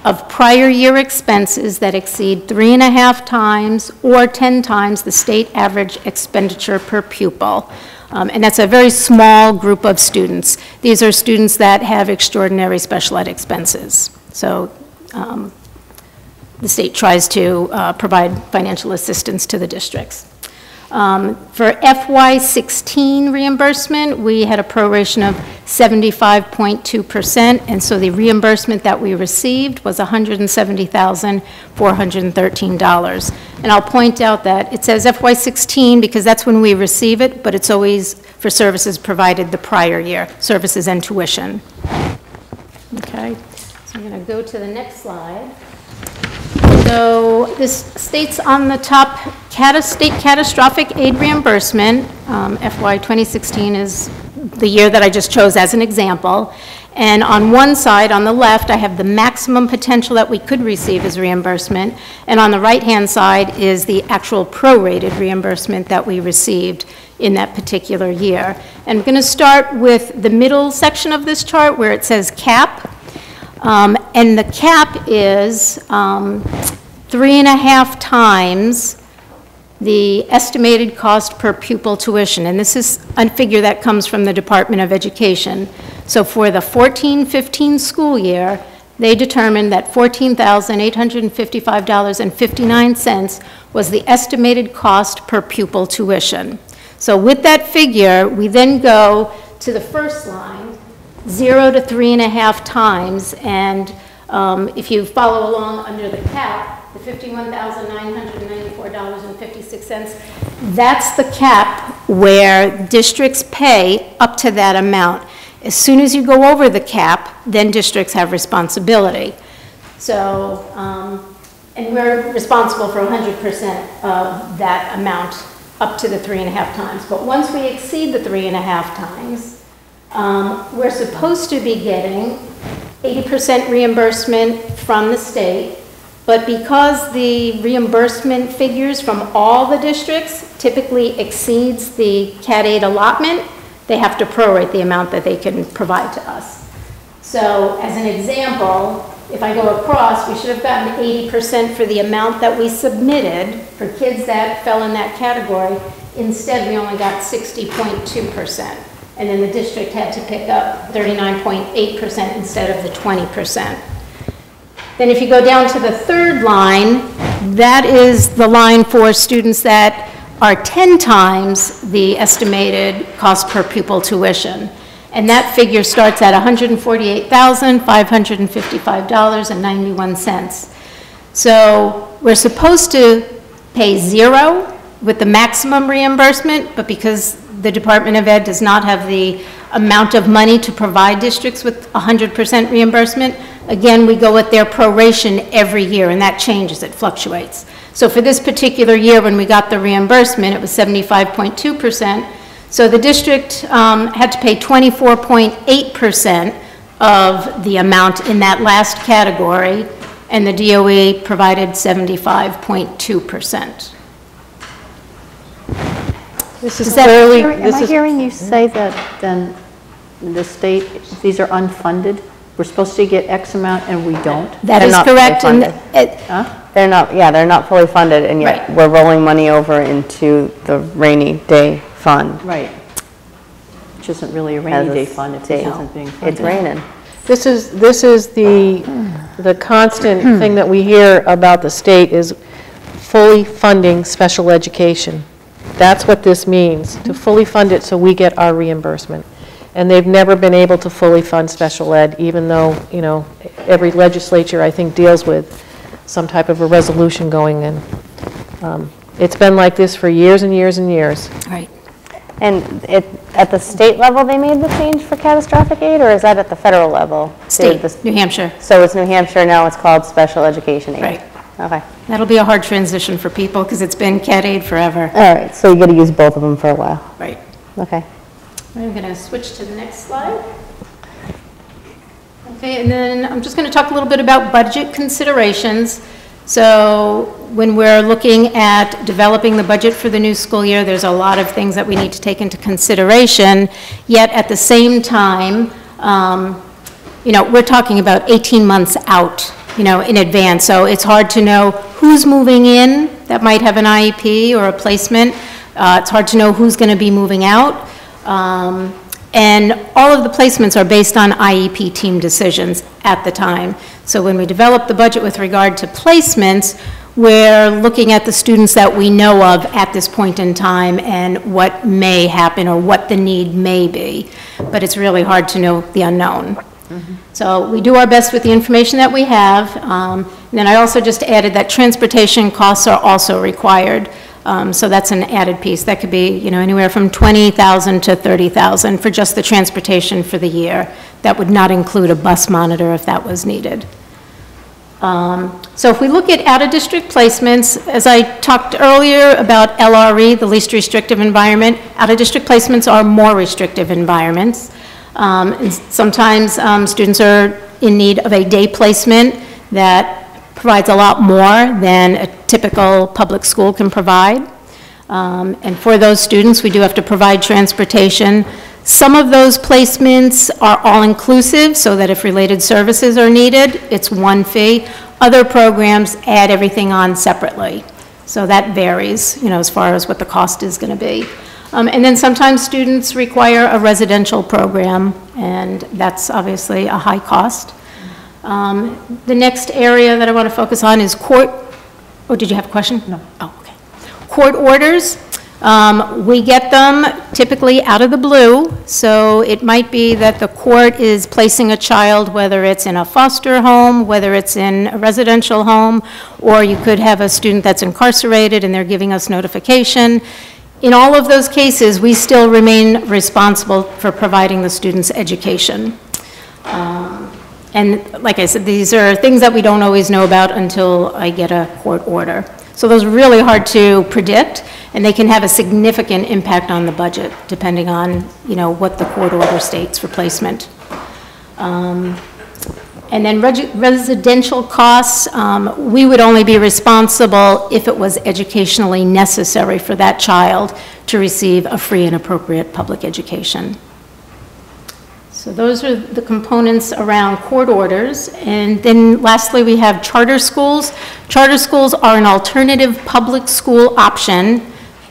of prior year expenses that exceed 3.5 times or 10 times the state average expenditure per pupil. And that's a very small group of students. These are students that have extraordinary special ed expenses. So the state tries to provide financial assistance to the districts. For FY16 reimbursement, we had a proration of 75.2%, and so the reimbursement that we received was $170,413. And I'll point out that it says FY16 because that's when we receive it, but it's always for services provided the prior year, services and tuition. Okay, so I'm going to go to the next slide. So this states on the top state catastrophic aid reimbursement. FY 2016 is the year that I just chose as an example. And on one side, on the left, I have the maximum potential that we could receive as reimbursement. And on the right-hand side is the actual prorated reimbursement that we received in that particular year. And I'm going to start with the middle section of this chart where it says cap. And the cap is 3.5 times the estimated cost per pupil tuition. And this is a figure that comes from the Department of Education. So for the 14-15 school year, they determined that $14,855.59 was the estimated cost per pupil tuition. So with that figure, we then go to the first line, 0 to 3.5 times, and if you follow along under the cap, the $51,994.56, that's the cap where districts pay up to that amount. As soon as you go over the cap, then districts have responsibility. So, and we're responsible for 100% of that amount up to the 3.5 times. But once we exceed the 3.5 times, we're supposed to be getting 80% reimbursement from the state, But because the reimbursement figures from all the districts typically exceeds the Cat 8 allotment, they have to prorate the amount that they can provide to us. So as an example, if I go across, we should have gotten 80% for the amount that we submitted for kids that fell in that category. Instead, we only got 60.2%. And then the district had to pick up 39.8% instead of the 20%. Then if you go down to the third line, that is the line for students that are 10 times the estimated cost per pupil tuition. And that figure starts at $148,555.91. So we're supposed to pay zero with the maximum reimbursement, but because the Department of Ed does not have the amount of money to provide districts with 100% reimbursement, again, we go with their proration every year, and that changes, it fluctuates. So for this particular year, when we got the reimbursement, it was 75.2%. So the district had to pay 24.8% of the amount in that last category, and the DOE provided 75.2%. This is Am clearly, I hearing you say that then the state, these are unfunded? We're supposed to get X amount and we don't? That is correct. And They're not, yeah, they're not fully funded, and yet we're rolling money over into the rainy day fund. Right. Which isn't really a rainy day fund if this isn't being funded. It's raining. this is the constant thing that we hear about the state is fully funding special education. That's what this means, to fully fund it so we get our reimbursement. And they've never been able to fully fund special ed, even though, you know, every legislature, I think, deals with some type of a resolution going in. It's been like this for years and years and years. Right. And at the state level, they made the change for catastrophic aid, or is that at the federal level? State, New Hampshire. So it's New Hampshire, now it's called special education aid? Right. Okay. That'll be a hard transition for people because it's been Cat aid forever. All right, so you got to use both of them for a while. Right. Okay. I'm going to switch to the next slide. Okay, and then I'm just going to talk a little bit about budget considerations. So when we're looking at developing the budget for the new school year, there's a lot of things that we need to take into consideration, yet at the same time, you know, we're talking about 18 months out, you know, in advance. So it's hard to know who's moving in that might have an IEP or a placement. It's hard to know who's going to be moving out. And all of the placements are based on IEP team decisions at the time. So when we develop the budget with regard to placements, we're looking at the students that we know of at this point in time and what may happen or what the need may be. But it's really hard to know the unknown. So we do our best with the information that we have. And then I also just added that transportation costs are also required. So that's an added piece. That could be, you know, anywhere from $20,000 to $30,000 for just the transportation for the year. That would not include a bus monitor if that was needed. So if we look at out-of-district placements, as I talked earlier about LRE, the least restrictive environment, out-of-district placements are more restrictive environments. And sometimes students are in need of a day placement that provides a lot more than a typical public school can provide. And for those students, we do have to provide transportation. Some of those placements are all-inclusive, so that if related services are needed, it's one fee. Other programs add everything on separately. So that varies, you know, as far as what the cost is going to be. And then sometimes students require a residential program, and that's obviously a high cost. The next area that I want to focus on is court. Oh, did you have a question? No. Oh, okay. Court orders. We get them typically out of the blue, so it might be that the court is placing a child, whether it's in a foster home, whether it's in a residential home, or you could have a student that's incarcerated and they're giving us notification. In all of those cases, we still remain responsible for providing the student's education. And like I said, these are things that we don't always know about until I get a court order. So those are really hard to predict, and they can have a significant impact on the budget, depending on, you know, what the court order states for placement. And then residential costs, we would only be responsible if it was educationally necessary for that child to receive a free and appropriate public education. So those are the components around court orders. And then lastly, we have charter schools. Charter schools are an alternative public school option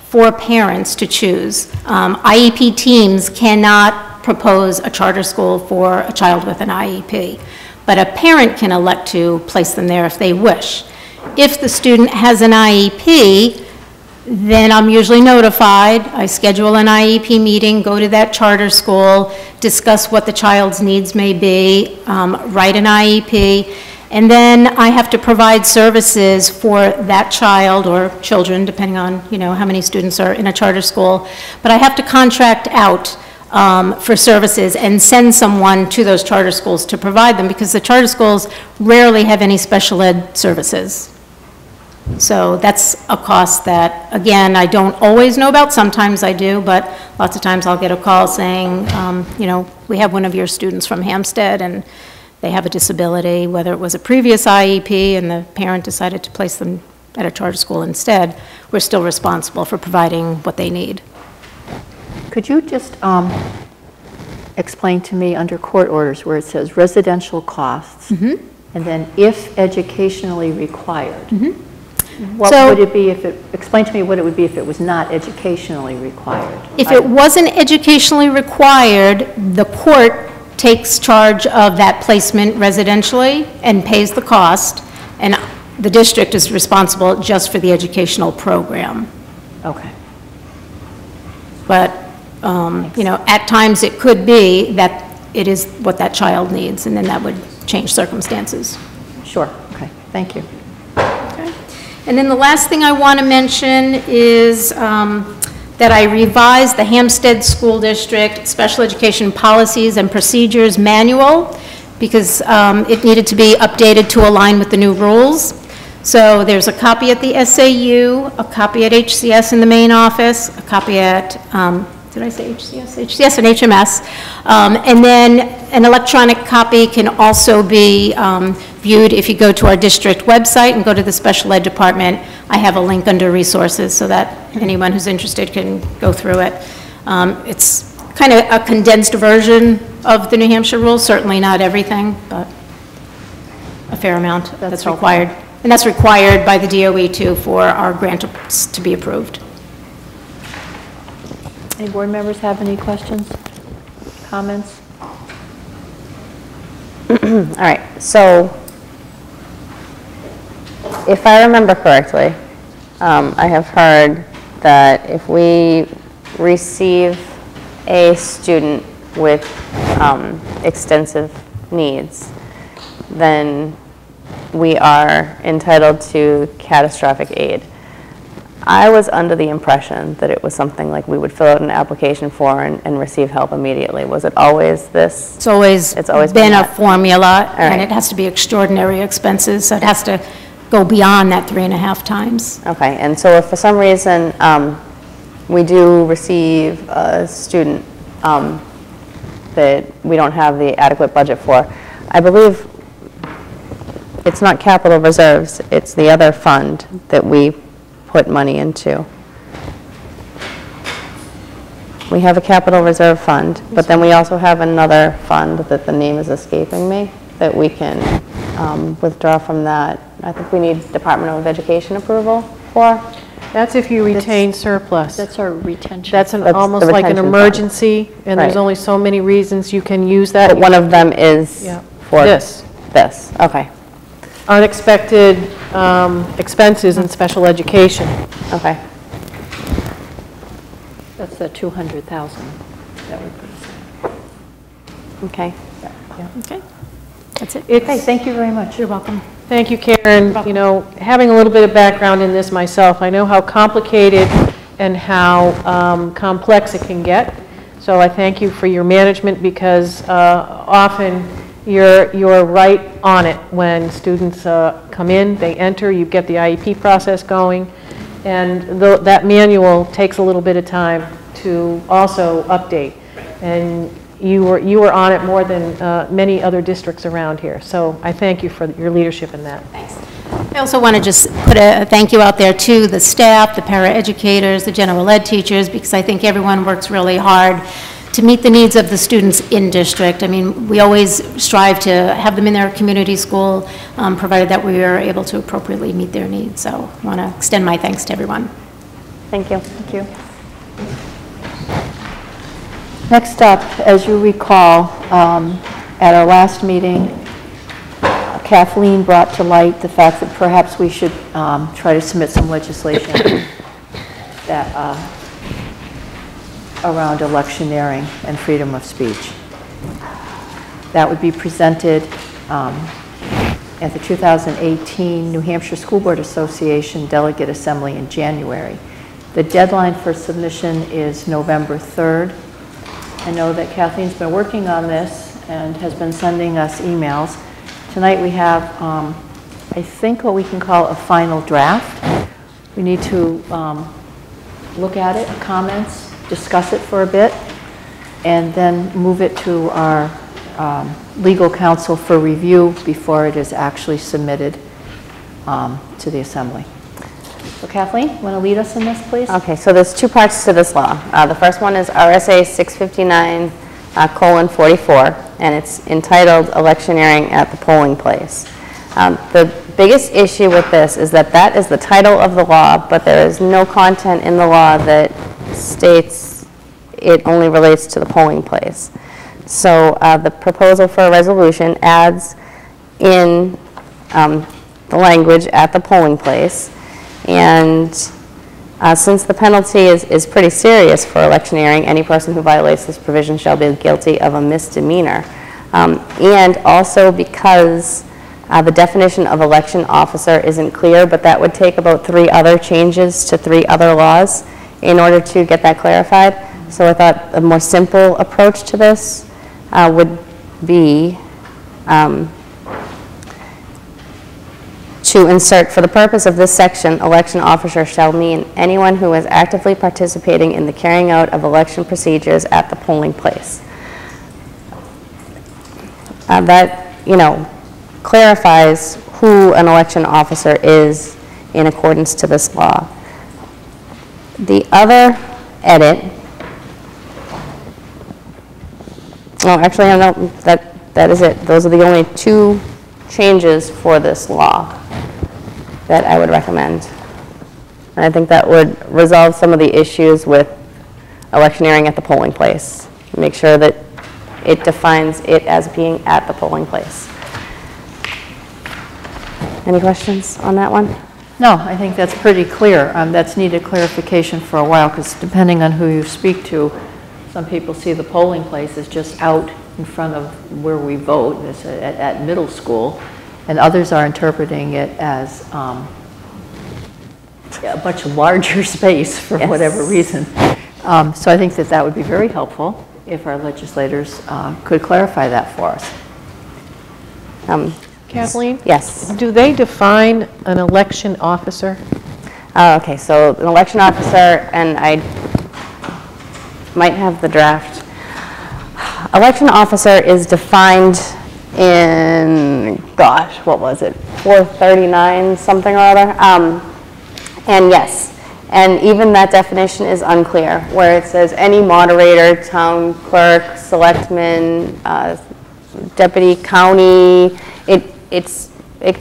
for parents to choose. IEP teams cannot propose a charter school for a child with an IEP, but a parent can elect to place them there if they wish. If the student has an IEP, then I'm usually notified. I schedule an IEP meeting, go to that charter school, discuss what the child's needs may be, write an IEP, and then I have to provide services for that child or children, depending on, you know, how many students are in a charter school. But I have to contract out for services and send someone to those charter schools to provide them, because the charter schools rarely have any special ed services. So that's a cost that, again, I don't always know about. Sometimes I do, but lots of times I'll get a call saying, you know, we have one of your students from Hsdsb and they have a disability, whether it was a previous IEP and the parent decided to place them at a charter school instead. We're still responsible for providing what they need. Could you just explain to me under court orders where it says residential costs, and then if educationally required? What would it be if it, explain to me what it would be if it was not educationally required? If it wasn't educationally required, the court takes charge of that placement residentially and pays the cost, and the district is responsible just for the educational program. Okay. But, you know, at times it could be that it is what that child needs, and then that would change circumstances. Sure. Okay. Thank you. And then the last thing I want to mention is that I revised the Hsdsb School District Special Education Policies and Procedures Manual because it needed to be updated to align with the new rules. So there's a copy at the SAU, a copy at HCS in the main office, a copy at, did I say HCS? HCS and HMS. And then an electronic copy can also be viewed if you go to our district website and go to the special ed department. I have a link under resources so that anyone who's interested can go through it. It's kind of a condensed version of the New Hampshire rules, certainly not everything, but a fair amount that's required. And that's required by the DOE too for our grants to be approved. Any board members have any questions, comments? All right, so if I remember correctly, I have heard that if we receive a student with extensive needs, then we are entitled to catastrophic aid. I was under the impression that it was something like we would fill out an application for and receive help immediately. Was it always this? It's always been a formula, right. And it has to be extraordinary expenses, so it has to go beyond that 3.5 times. Okay, and so if for some reason we do receive a student that we don't have the adequate budget for, I believe it's not capital reserves, it's the other fund that we put money into. We have a capital reserve fund, but then we also have another fund that the name is escaping me, that we can withdraw from that. I think we need Department of Education approval for. That's if you retain surplus. That's our retention. That's almost the like an retention emergency, and there's Right. only so many reasons you can use that. But one of them is Yeah. for This. This, okay, Unexpected expenses in special education. okay. That's the 200,000 that would put us in. Okay. Okay, that's it. Okay, thank you very much. You're welcome. Thank you, Karen. You know, having a little bit of background in this myself, I know how complicated and how complex it can get. So I thank you for your management, because often you're right on it when students come in, they enter, you get the IEP process going, and that manual takes a little bit of time to also update. And you were on it more than many other districts around here. So I thank you for your leadership in that. Thanks. I also want to just put a thank you out there to the staff, the paraeducators, the general ed teachers, because I think everyone works really hard to meet the needs of the students in district. I mean, we always strive to have them in their community school, provided that we are able to appropriately meet their needs. So I want to extend my thanks to everyone. Thank you. Thank you. Next up, as you recall, at our last meeting, Kathleen brought to light the fact that perhaps we should try to submit some legislation that around electioneering and freedom of speech. That would be presented at the 2018 New Hampshire School Board Association Delegate Assembly in January. The deadline for submission is November 3rd. I know that Kathleen's been working on this and has been sending us emails. Tonight we have, I think, what we can call a final draft. We need to look at it, comments, discuss it for a bit, and then move it to our legal counsel for review before it is actually submitted to the Assembly. So Kathleen, want to lead us in this, please? Okay, so there's two parts to this law. The first one is RSA 659:44, and it's entitled Electioneering at the Polling Place. The biggest issue with this is that that is the title of the law, but there is no content in the law that states it only relates to the polling place. So the proposal for a resolution adds in the language at the polling place, and since the penalty is pretty serious for electioneering, any person who violates this provision shall be guilty of a misdemeanor. And also because the definition of election officer isn't clear, but that would take about 3 other changes to 3 other laws in order to get that clarified. So I thought a more simple approach to this would be to insert, for the purpose of this section, election officer shall mean anyone who is actively participating in the carrying out of election procedures at the polling place. That, clarifies who an election officer is in accordance to this law. The other edit, actually, no, that is it. Those are the only 2 changes for this law that I would recommend. And I think that would resolve some of the issues with electioneering at the polling place. Make sure that it defines it as being at the polling place. Any questions on that one? No, I think that's pretty clear. That's needed clarification for a while, because depending on who you speak to, some people see the polling place as just out in front of where we vote, at middle school, and others are interpreting it as a much larger space for whatever reason. So I think that would be very helpful if our legislators could clarify that for us. Kathleen? Yes. Do they define an election officer? Okay, so an election officer, and I might have the draft. Election officer is defined in, gosh, what was it, 439 something or other? And yes, and even that definition is unclear, where it says any moderator, town clerk, selectman, deputy county, it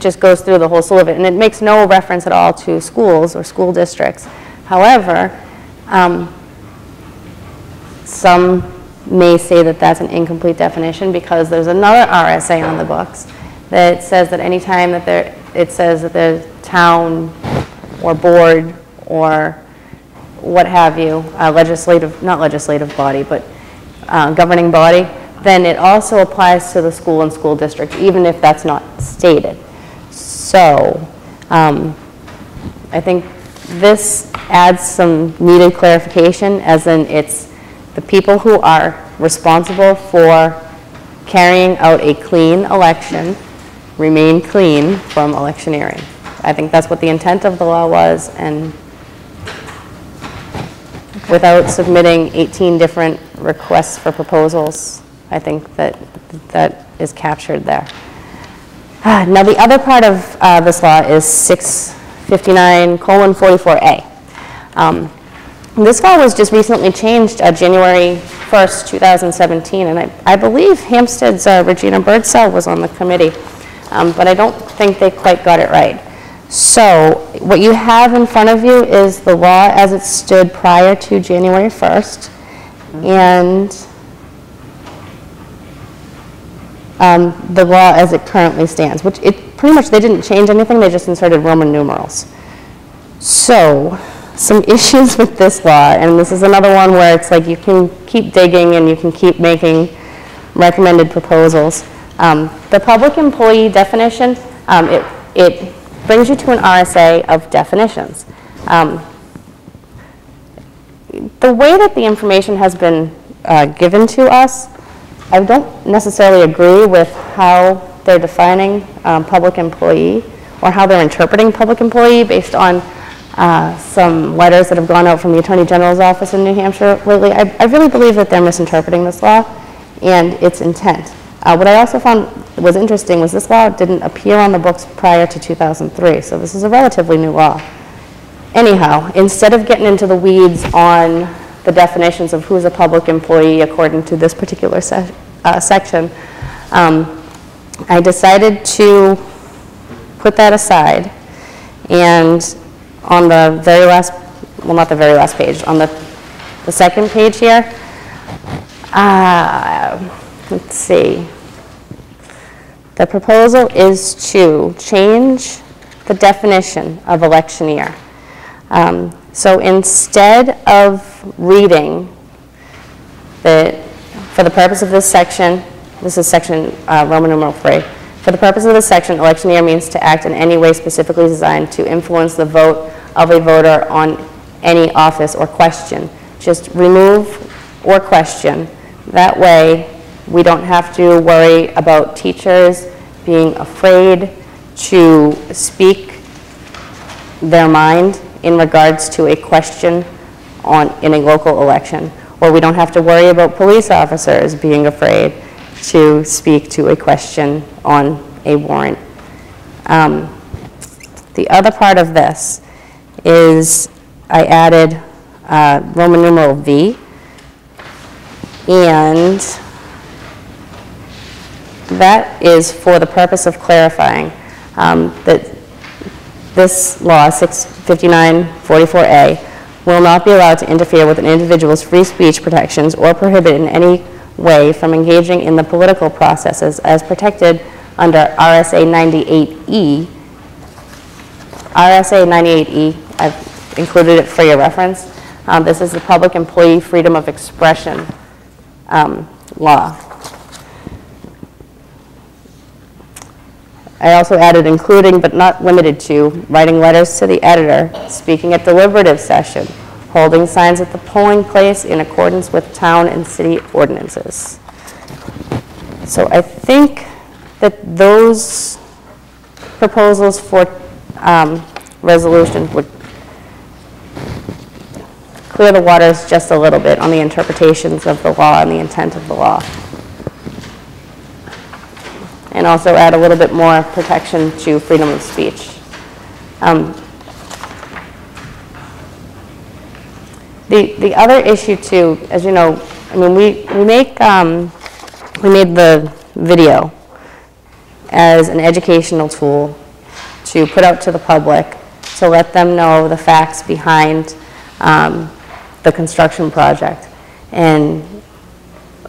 just goes through the whole slew of it, and it makes no reference at all to schools or school districts. However, some may say that that's an incomplete definition, because there's another RSA on the books that says that any time that it says that the town or board or what have you, not legislative body, but governing body, then it also applies to the school and school district, even if that's not stated. So I think this adds some needed clarification, as in it's the people who are responsible for carrying out a clean election remain clean from electioneering. I think that's what the intent of the law was, and without submitting 18 different requests for proposals, I think that is captured there. Now, the other part of this law is 659:44A. This law was just recently changed January 1st, 2017, and I believe Hampstead's Regina Birdsell was on the committee, but I don't think they quite got it right. So what you have in front of you is the law as it stood prior to January 1st, and the law as it currently stands, which pretty much they didn't change anything, they just inserted Roman numerals. So some issues with this law, and this is another one where it's like you can keep digging and you can keep making recommended proposals. The public employee definition, it brings you to an RSA of definitions. The way that the information has been given to us, I don't necessarily agree with how they're defining public employee or how they're interpreting public employee based on some letters that have gone out from the Attorney General's office in New Hampshire lately. I really believe that they're misinterpreting this law and its intent. What I also found was interesting was this law didn't appear on the books prior to 2003, so this is a relatively new law. Anyhow, instead of getting into the weeds on the definitions of who's a public employee according to this particular section, I decided to put that aside, and on the very last, well, not the very last page, on the second page here, let's see. The proposal is to change the definition of electioneer. So instead of reading for the purpose of this section, this is section Roman numeral 3, for the purpose of this section, electioneer means to act in any way specifically designed to influence the vote of a voter on any office or question. Just remove or question. That way, we don't have to worry about teachers being afraid to speak their mind in regards to a question in a local election. Or we don't have to worry about police officers being afraid to speak to a question on a warrant. The other part of this is I added Roman numeral V, and that is for the purpose of clarifying that this law, 659:44A, will not be allowed to interfere with an individual's free speech protections or prohibit in any way from engaging in the political processes as protected under RSA 98E. RSA 98E, I've included it for your reference. This is the Public Employee Freedom of Expression law. I also added including but not limited to writing letters to the editor, speaking at deliberative session, holding signs at the polling place in accordance with town and city ordinances. So I think that those proposals for resolution would clear the waters just a little bit on the interpretations of the law and the intent of the law. And also add a little bit more protection to freedom of speech. The other issue too, as you know, I mean, we made the video as an educational tool to put out to the public to let them know the facts behind the construction project. And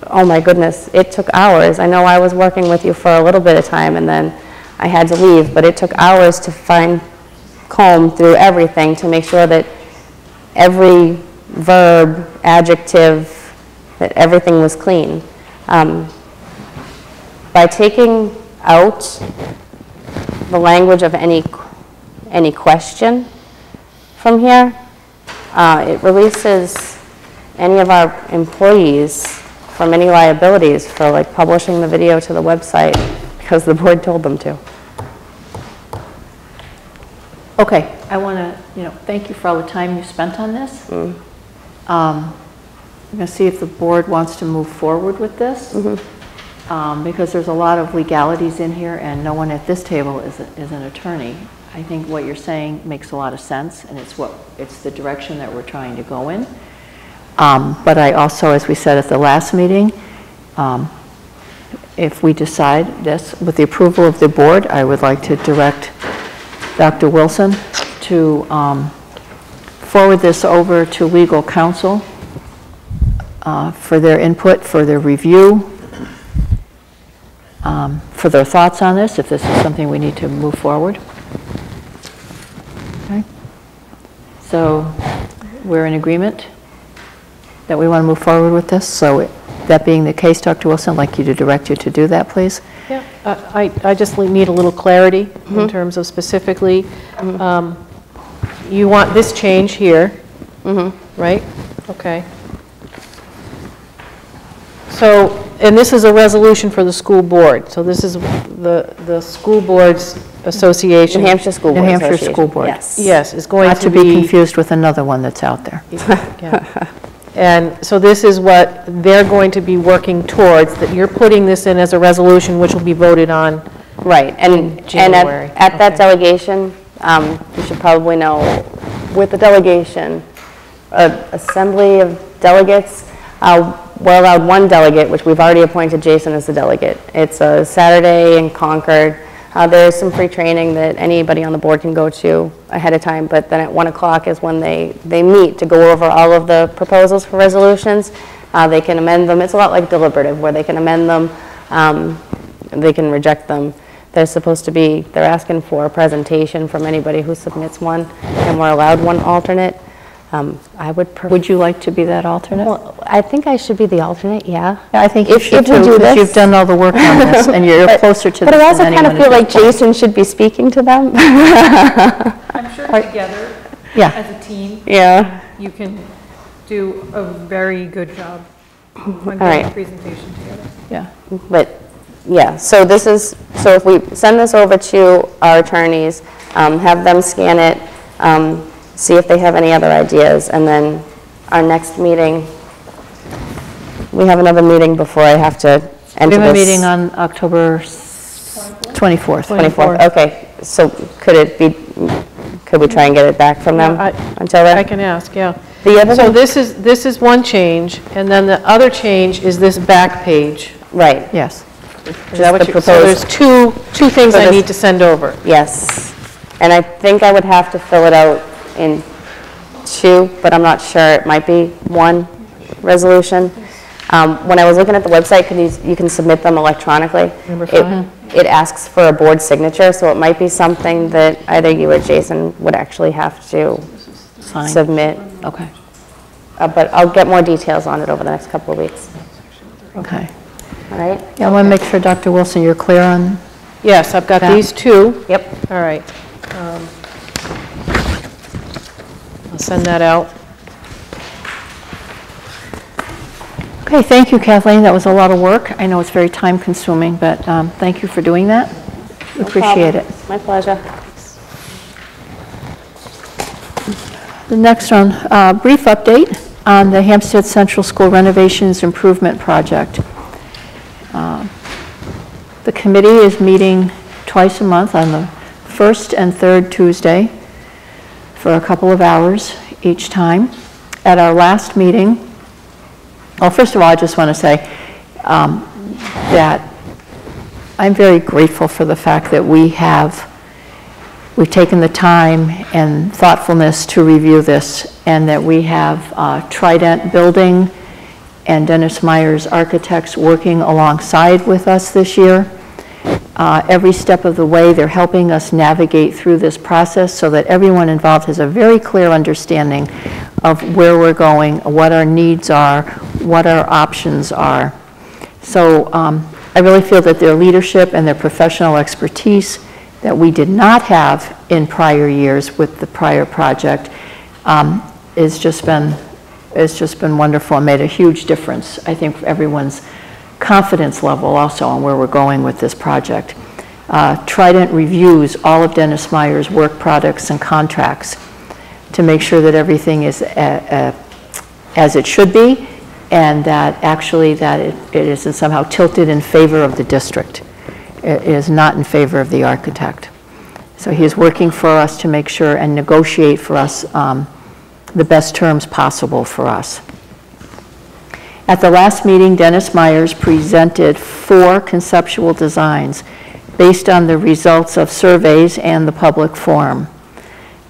oh my goodness, it took hours. I know I was working with you for a little bit of time and then I had to leave, but it took hours to comb through everything to make sure that every verb, adjective, that everything was clean. By taking out the language of any question from here, it releases any of our employees from any liabilities for like publishing the video to the website because the board told them to. Okay, I want to, thank you for all the time you spent on this. I'm going to see if the board wants to move forward with this, because there's a lot of legalities in here, and no one at this table is an attorney. I think what you're saying makes a lot of sense, and it's the direction that we're trying to go in. But I also, as we said at the last meeting, if we decide this, with the approval of the board, I would like to direct Dr. Wilson to forward this over to legal counsel for their input, for their review, for their thoughts on this, if this is something we need to move forward. Okay. So we're in agreement that we want to move forward with this. So that being the case, Dr. Wilson, I'd like you to direct you to do that, please. Yeah, I just need a little clarity in terms of specifically, you want this change here, right? Okay. So, and this is a resolution for the school board. So this is the school boards association. New Hampshire School Board New Hampshire Association. School Board. Yes, is going Not to be confused with another one that's out there. Yeah. And so this is what they're going to be working towards, that you're putting this in as a resolution which will be voted on. Right, and January. at that delegation, you should probably know, with the delegation, assembly of delegates, we're allowed one delegate, which we've already appointed Jason as the delegate. It's a Saturday in Concord. There is some free training that anybody on the board can go to ahead of time, but then at 1 o'clock is when they meet to go over all of the proposals for resolutions. They can amend them. It's a lot like deliberative, where they can amend them, they can reject them. They're asking for a presentation from anybody who submits one, and we're allowed one alternate. Would you like to be that alternate? Well, I think I should be the alternate, yeah. I think you should too, because you've done all the work on this, and you're closer to this But I also than kind of anyone feel at like this point. Jason should be speaking to them. I'm sure together, Yeah. as a team, Yeah. you can do a very good job on getting right. a presentation together. Yeah. But, yeah, so if we send this over to our attorneys, have them scan it, see if they have any other ideas, and then our next meeting, we have another meeting before I have to enter this. We have a meeting on October 24th. 24th, okay. So could we try and get it back from them until then? I can ask, yeah. The other So thing- this is one change, and then the other change is this back page. Right, Yes. Is that what the you, so there's two things So I this- need to send over. yes. And I think I would have to fill it out in 2, but I'm not sure. It might be 1 resolution. When I was looking at the website, you can submit them electronically. Number 5. It asks for a board signature, so it might be something that either you or Jason would actually have to Sign. submit. Okay. But I'll get more details on it over the next couple of weeks. Okay. All right? Yeah, I want to make sure, Dr. Wilson, you're clear on, Yes, I've got That. these 2. Yep. All right. I'll send that out. okay, thank you, Kathleen. That was a lot of work. I know it's very time-consuming, but thank you for doing that. We appreciate it. My pleasure. The next one, brief update on the Hampstead Central School Renovations Improvement Project. The committee is meeting twice a month on the first and third Tuesday for a couple of hours each time. At our last meeting, well, first of all, I just want to say that I'm very grateful for the fact that we've taken the time and thoughtfulness to review this, and that we have Trident Building and Dennis Myers Architects working alongside with us this year. Every step of the way, they're helping us navigate through this process so that everyone involved has a very clear understanding of where we're going, what our needs are, what our options are. So I really feel that their leadership and their professional expertise that we did not have in prior years with the prior project has just been wonderful and made a huge difference, I think, for everyone's confidence level also on where we're going with this project. Trident reviews all of Dennis Myers' work products and contracts to make sure that everything is as it should be, and that actually that it is somehow tilted in favor of the district. It is not in favor of the architect. So he is working for us to make sure and negotiate for us the best terms possible for us. At the last meeting, Dennis Myers presented 4 conceptual designs based on the results of surveys and the public forum.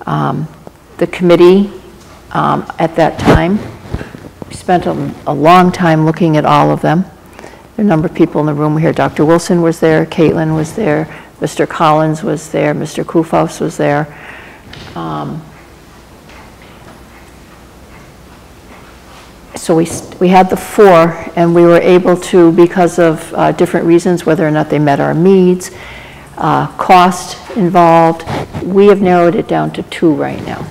The committee at that time spent a long time looking at all of them. There are a number of people in the room here. Dr. Wilson was there, Caitlin was there, Mr. Collins was there, Mr. Kufos was there. So we had the 4, and we were able to, because of different reasons, whether or not they met our needs, cost involved, we have narrowed it down to 2 right now.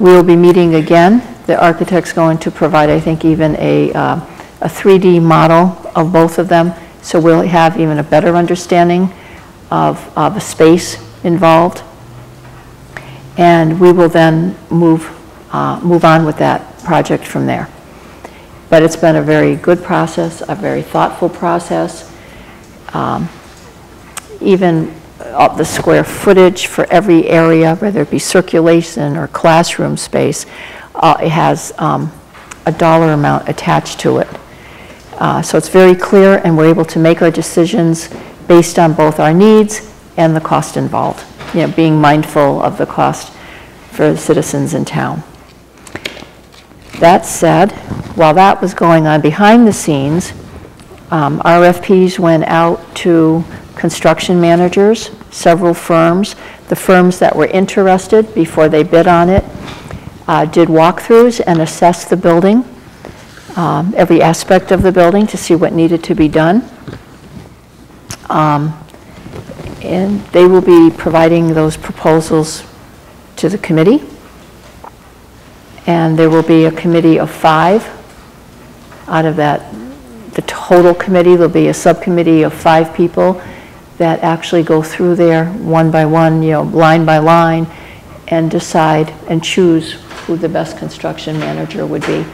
We will be meeting again. The architect's going to provide, I think, even a 3D model of both of them, so we'll have even a better understanding of the space involved. And we will then move on with that project from there. But it's been a very good process, a very thoughtful process. Even the square footage for every area, whether it be circulation or classroom space, it has a dollar amount attached to it. So it's very clear, and we're able to make our decisions based on both our needs and the cost involved, being mindful of the cost for the citizens in town. That said, while that was going on behind the scenes, RFPs went out to construction managers, several firms. The firms that were interested before they bid on it did walkthroughs and assessed the building, every aspect of the building, to see what needed to be done. And they will be providing those proposals to the committee. And there will be a committee of 5. Out of that, the total committee, there'll be a subcommittee of 5 people that actually go through there one by one, line by line, and decide and choose who the best construction manager would be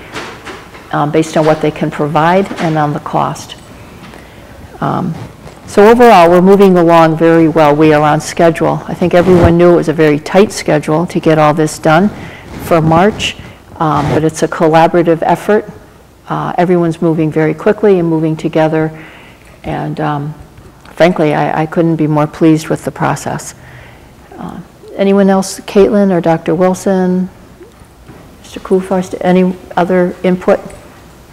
based on what they can provide and on the cost. So overall, we're moving along very well. We are on schedule. I think everyone knew it was a very tight schedule to get all this done for March, but it's a collaborative effort. Everyone's moving very quickly and moving together, and frankly, I couldn't be more pleased with the process. Anyone else, Caitlin or Dr. Wilson, Mr. Kufars, any other input?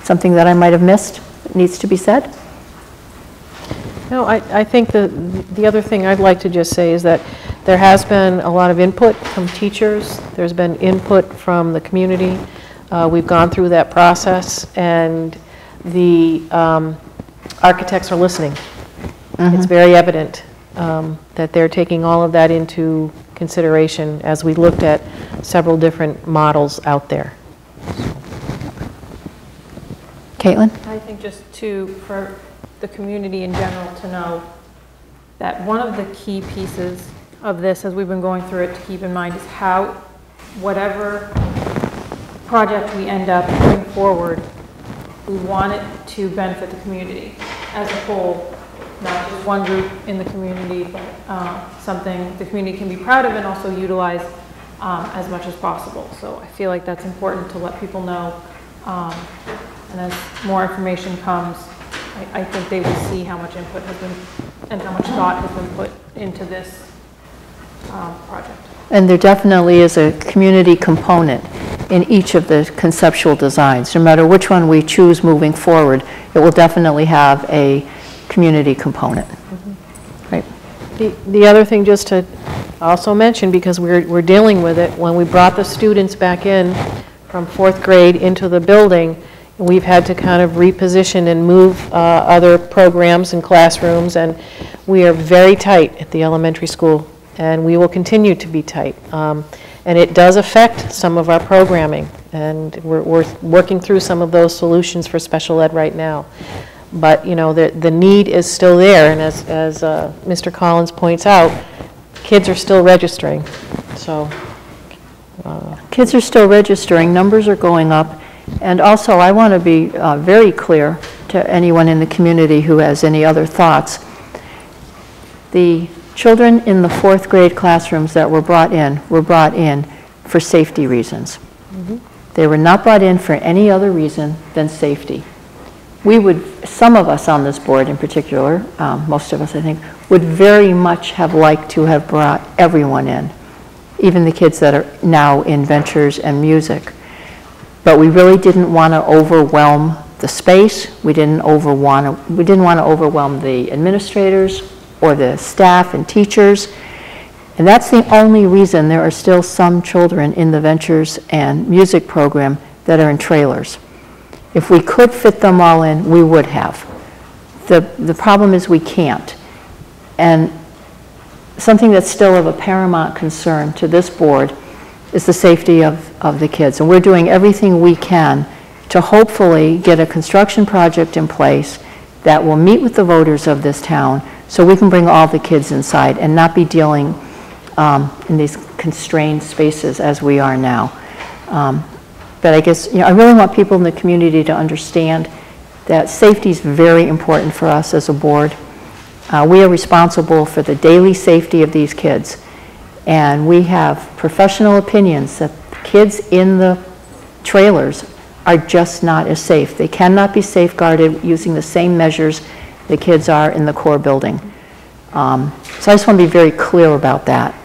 Something that I might have missed that needs to be said? No, I think the other thing I'd like to just say is that there has been a lot of input from teachers. There's been input from the community. We've gone through that process, and the architects are listening. It's very evident that they're taking all of that into consideration as we looked at several different models out there. Caitlin? I think just for the community in general to know that one of the key pieces of this, as we've been going through it, to keep in mind is how whatever project we end up putting forward, we want it to benefit the community as a whole, not just one group in the community, but something the community can be proud of and also utilize as much as possible. So I feel like that's important to let people know. And as more information comes, I think they will see how much input has been and how much thought has been put into this project. And there definitely is a community component in each of the conceptual designs. No matter which one we choose moving forward, it will definitely have a community component. Right. The other thing just to also mention, because we're dealing with it, when we brought the students back in from 4th grade into the building, we've had to kind of reposition and move other programs and classrooms, and we are very tight at the elementary school, and we will continue to be tight. And it does affect some of our programming, and we're working through some of those solutions for special ed right now. But, the need is still there, and as Mr. Collins points out, kids are still registering, so. Kids are still registering, numbers are going up, And also, I want to be very clear to anyone in the community who has any other thoughts. The children in the 4th grade classrooms that were brought in for safety reasons. They were not brought in for any other reason than safety. We would, some of us on this board in particular, most of us I think, would very much have liked to have brought everyone in, even the kids that are now in ventures and music. But we really didn't want to overwhelm the space. We didn't want to overwhelm the administrators or the staff and teachers. And that's the only reason there are still some children in the ventures and music program that are in trailers. If we could fit them all in, we would have. The problem is we can't. And something that's still of a paramount concern to this board is the safety of the kids. And we're doing everything we can to hopefully get a construction project in place that will meet with the voters of this town so we can bring all the kids inside and not be dealing in these constrained spaces as we are now. But I guess, I really want people in the community to understand that safety is very important for us as a board. We are responsible for the daily safety of these kids. And we have professional opinions that kids in the trailers are just not as safe. They cannot be safeguarded using the same measures the kids are in the core building. So I just want to be very clear about that.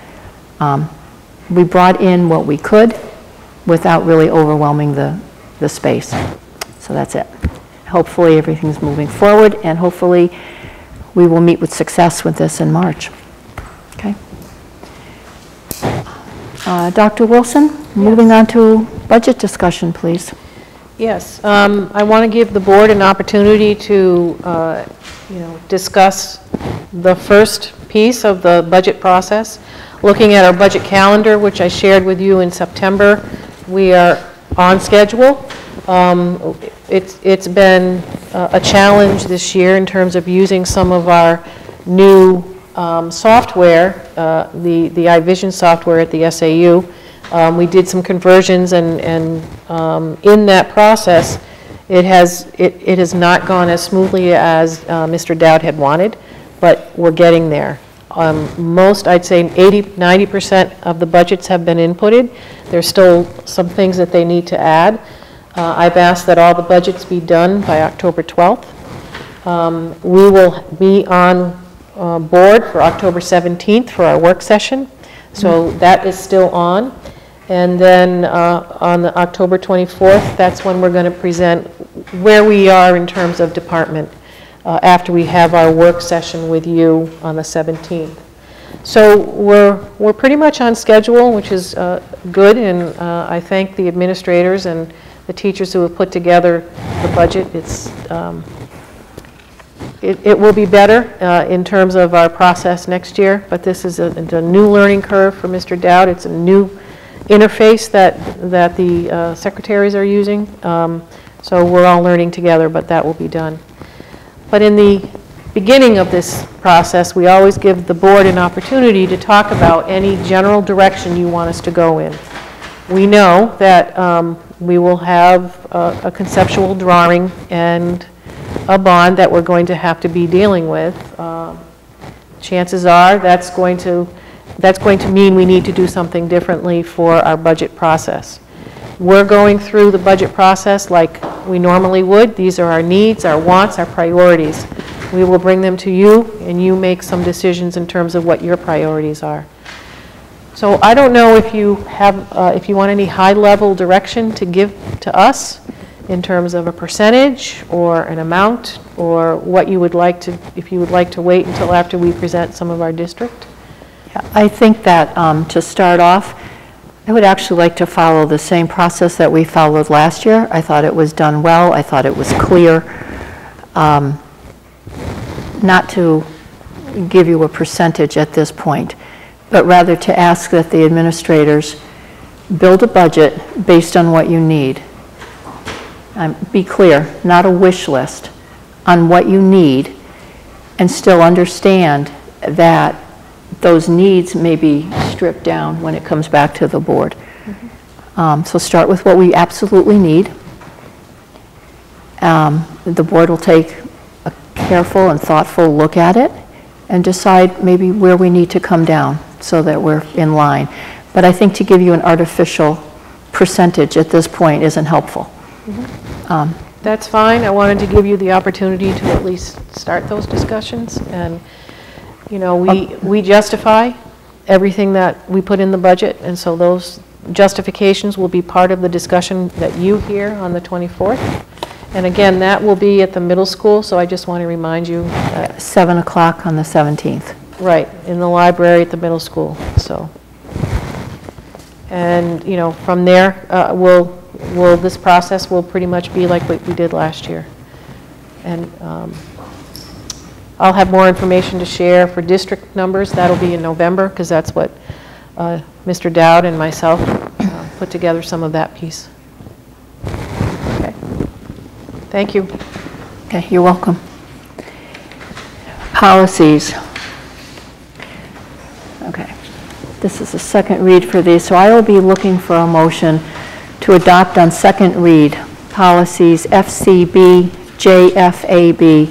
We brought in what we could without really overwhelming the space. So that's it. Hopefully everything's moving forward, and hopefully we will meet with success with this in March. Okay. Dr. Wilson, moving on to budget discussion, please. Yes, I want to give the board an opportunity to, discuss the first piece of the budget process. Looking at our budget calendar, which I shared with you in September, we are on schedule. It's been a challenge this year in terms of using some of our new software, the iVision software at the SAU. We did some conversions, and in that process, it has not gone as smoothly as Mr. Dowd had wanted, but we're getting there. I'd say 80–90% of the budgets have been inputted. There's still some things that they need to add. I've asked that all the budgets be done by October 12th. We will be on board for October 17th for our work session, so that is still on. And then on the October 24th, that's when we're going to present where we are in terms of department after we have our work session with you on the 17th. So we're pretty much on schedule, which is good, and I thank the administrators and the teachers who have put together the budget. It will be better in terms of our process next year, but this is a new learning curve for Mr. Dowd. It's a new interface that the secretaries are using. So we're all learning together, but that will be done. But in the beginning of this process, we always give the board an opportunity to talk about any general direction you want us to go in. We know that we will have a conceptual drawing and a bond that we're going to have to be dealing with. Chances are that's going to mean we need to do something differently for our budget process. We're going through the budget process like we normally would. These are our needs, our wants, our priorities. We will bring them to you, and you make some decisions in terms of what your priorities are. So I don't know if you have, if you want any high-level direction to give to us in terms of a percentage or an amount, or what you would like to, if you would like to wait until after we present some of our district. Yeah, I think that to start off, I would actually like to follow the same process that we followed last year. I thought it was done well. I thought it was clear. Not to give you a percentage at this point, but rather to ask that the administrators build a budget based on what you need. Be clear, not a wish list, on what you need, and still understand that those needs may be stripped down when it comes back to the board. So start with what we absolutely need, The board will take a careful and thoughtful look at it and decide maybe where we need to come down so that we're in line. But I think to give you an artificial percentage at this point isn't helpful. That's fine. I wanted to give you the opportunity to at least start those discussions. And, you know, we justify everything that we put in the budget, and so those justifications will be part of the discussion that you hear on the 24th. And again, that will be at the middle school, so I just want to remind you that 7 o'clock on the 17th. right, in the library at the middle school, so. And, you know, from there, this process will pretty much be like what we did last year. And I'll have more information to share for district numbers. That'll be in November, because that's what Mr. Dowd and myself put together some of that piece. Okay. Thank you. Okay, you're welcome. Policies. Okay. This is the second read for these, so I will be looking for a motion to adopt on second read policies FCB, JFAB,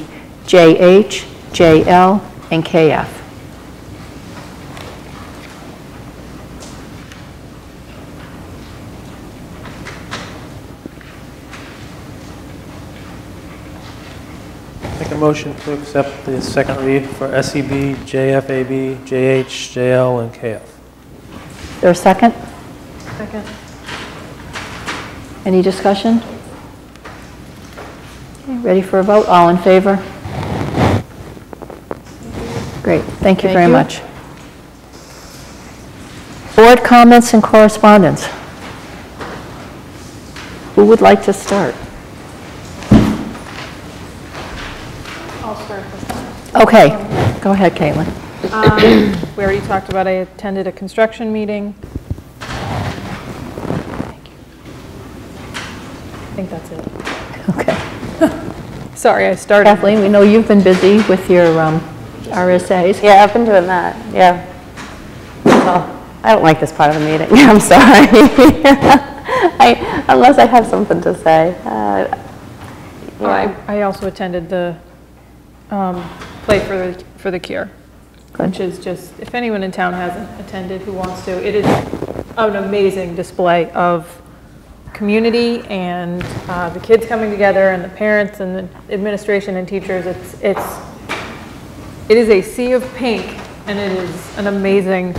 JH, JL, and KF. Make a motion to accept the second read for SEB, JFAB, JH, JL, and KF. Is there a second? Second. Any discussion? Okay, ready for a vote? All in favor? Great, thank you very much. Board comments and correspondence. Who would like to start? I'll start this time. Okay, go ahead, Caitlin. We already talked about, I attended a construction meeting. I think that's it. Okay. Sorry, I started. Kathleen, we know you've been busy with your RSAs. Yeah, I've been doing that, yeah. Well, I don't like this part of the meeting, I'm sorry. Unless I have something to say. I also attended the Play for the Cure, which is just, if anyone in town hasn't attended who wants to, it is an amazing display of community and the kids coming together and the parents and the administration and teachers. It is a sea of pink, and it is an amazing,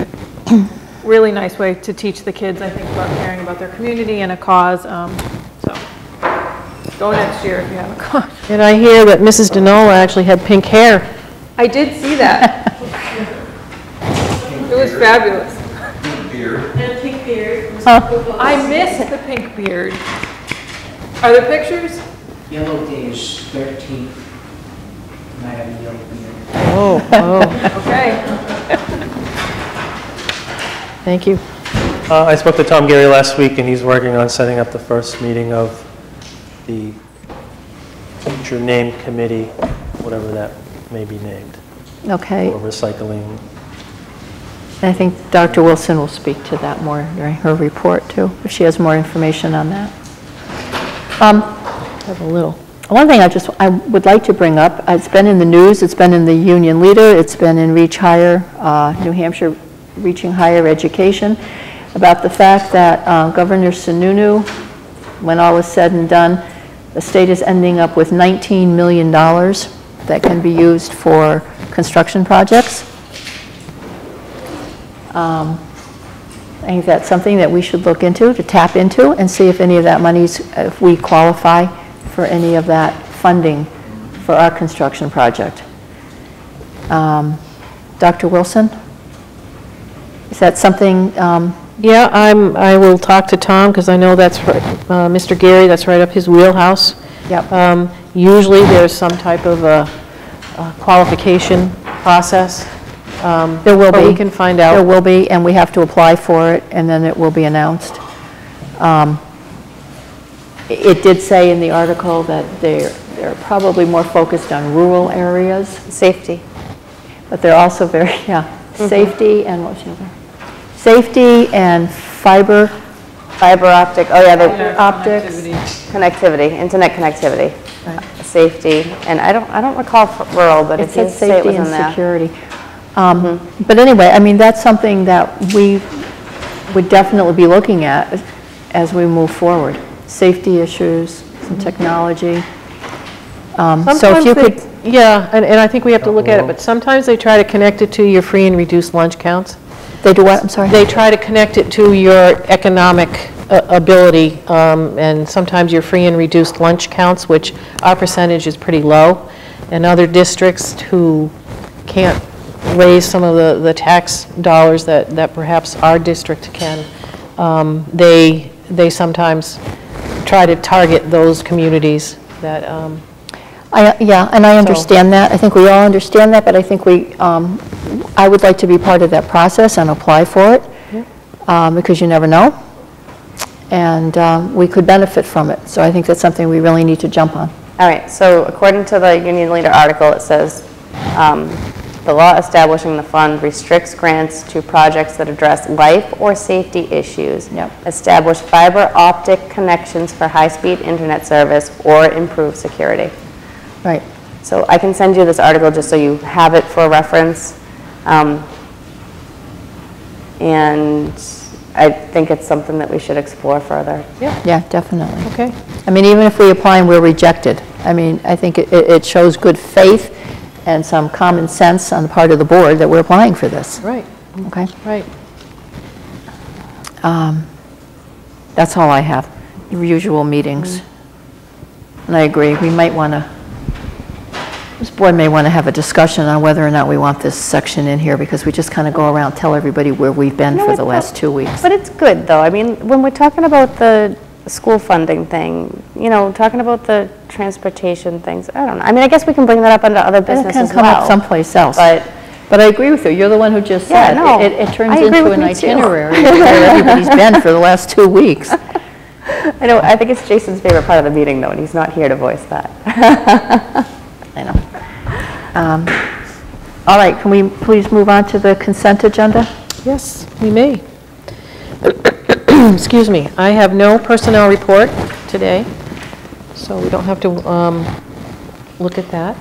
really nice way to teach the kids, I think, about caring about their community and a cause. So go next year if you haven't gone. And I hear that Mrs. Denola actually had pink hair. I did see that. It was fabulous. And a pink beard. I missed the pink beard. Are there pictures? Yellow Day is 13th. And I have a yellow beard. Oh. Okay. Thank you. I spoke to Tom Gary last week, and he's working on setting up the first meeting of the teacher name committee, whatever that may be named, Okay, or recycling. I think Dr. Wilson will speak to that more during her report too, if she has more information on that. Have a little. One thing I would like to bring up, it's been in the news, it's been in the Union Leader, it's been in Reach Higher, New Hampshire Reaching Higher Education, about the fact that Governor Sununu, when all is said and done, the state is ending up with $19 million that can be used for construction projects. I think that's something that we should look into, to tap into, and see if any of that money's, if we qualify for any of that funding for our construction project. Dr. Wilson? Is that something? Yeah, I will talk to Tom, because I know that's right, Mr. Gary, that's right up his wheelhouse. Yep. Usually there's some type of a qualification process. There will be. But we can find out. There will be, and we have to apply for it, and then it will be announced. It did say in the article that they're probably more focused on rural areas. Safety. But they're also safety and what's the other? Safety and fiber Fiber optic, oh yeah, the Optics. connectivity, internet connectivity, safety, and I don't recall rural, but It it said did say it safety was and in there. security. But anyway, I mean, that's something that we would definitely be looking at as we move forward. Safety issues, some technology. So if Sometimes you they- could, Yeah, and I think we have to look at it, but sometimes they try to connect it to your free and reduced lunch counts. they do what, I'm sorry? They try to connect it to your economic ability, and sometimes your free and reduced lunch counts, which our percentage is pretty low, and other districts who can't raise some of the tax dollars that perhaps our district can, they sometimes try to target those communities that, Yeah, and I understand that. I think we all understand that, but I think I would like to be part of that process and apply for it, because you never know. And we could benefit from it. So I think that's something we really need to jump on. All right, so according to the Union Leader article, it says, the law establishing the fund restricts grants to projects that address life or safety issues, establish fiber optic connections for high-speed internet service, or improve security. Right. So I can send you this article just so you have it for reference. And I think it's something that we should explore further. Yeah, definitely. okay. I mean, even if we apply and we're rejected, I mean, I think it shows good faith and some common sense on the part of the board that we're applying for this. Right, Okay? right. That's all I have. Your usual meetings. And I agree, we might want to, this board may want to have a discussion on whether or not we want this section in here, because we just kind of go around, tell everybody where we've been for the last 2 weeks. But it's good, though. I mean, when we're talking about the school funding thing, you know, talking about the transportation things, I don't know. I mean, I guess we can bring that up under other business It can as come up well. someplace else. But I agree with you. You're the one who just Yeah, said no, it turns I agree into with an me too. itinerary of where everybody's been for the last 2 weeks. I know, I think it's Jason's favorite part of the meeting, though, and he's not here to voice that. I know. All right, can we please move on to the consent agenda? Yes, we may. Excuse me. I have no personnel report today, so we don't have to look at that.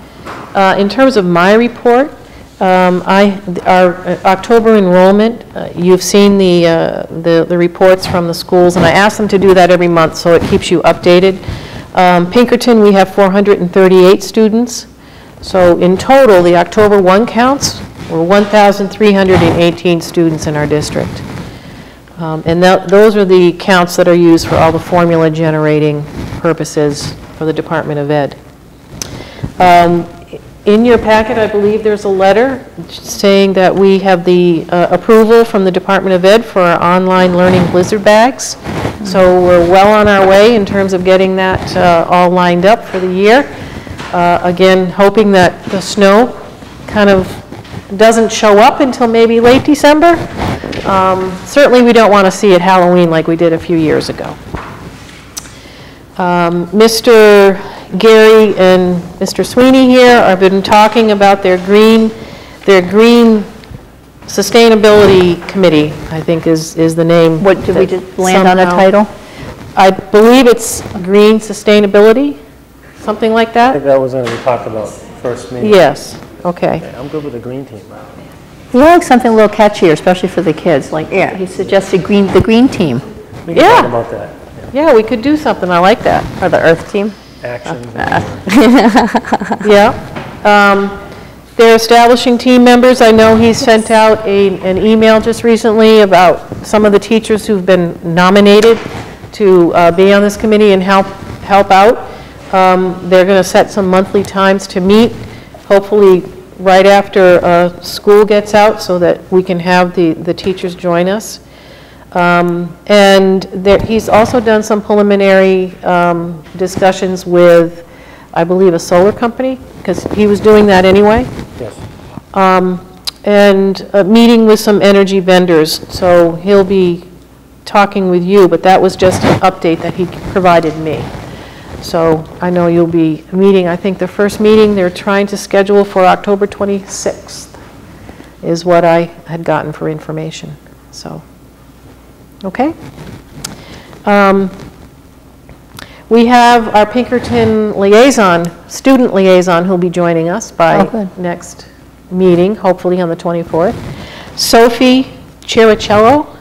In terms of my report, our October enrollment, you've seen the reports from the schools, and I ask them to do that every month so it keeps you updated. Pinkerton, we have 438 students. So in total, the October 1 counts were 1,318 students in our district. And those are the counts that are used for all the formula generating purposes for the Department of Ed. In your packet, I believe there's a letter saying that we have the approval from the Department of Ed for our online learning blizzard bags. So we're well on our way in terms of getting that all lined up for the year. Again, hoping that the snow kind of doesn't show up until maybe late December. Certainly we don't want to see it Halloween like we did a few years ago. Mr. Gary and Mr. Sweeney here have been talking about their green sustainability committee, I think is the name. What, did we just land on a somehow- title? I believe it's green sustainability, something like I that? think that was what we talked about first meeting. Yes, okay. Yeah, I'm good with the green team. We like something a little catchier, especially for the kids, like he suggested the green team. We can Yeah. talk about that. Yeah, we could do something, I like that. Or the Earth team. Action. Yeah. They're establishing team members. I know he sent out an email just recently about some of the teachers who've been nominated to be on this committee and help out. They're going to set some monthly times to meet, hopefully right after school gets out, so that we can have the teachers join us. And he's also done some preliminary discussions with, I believe, a solar company, because he was doing that anyway. Yes. And a meeting with some energy vendors, so he'll be talking with you, but that was just an update that he provided me. So I know you'll be meeting, I think the first meeting they're trying to schedule for October 26th is what I had gotten for information, so. Okay. We have our Pinkerton liaison, student liaison, who'll be joining us by next meeting, hopefully on the 24th. Sophie Chiricello.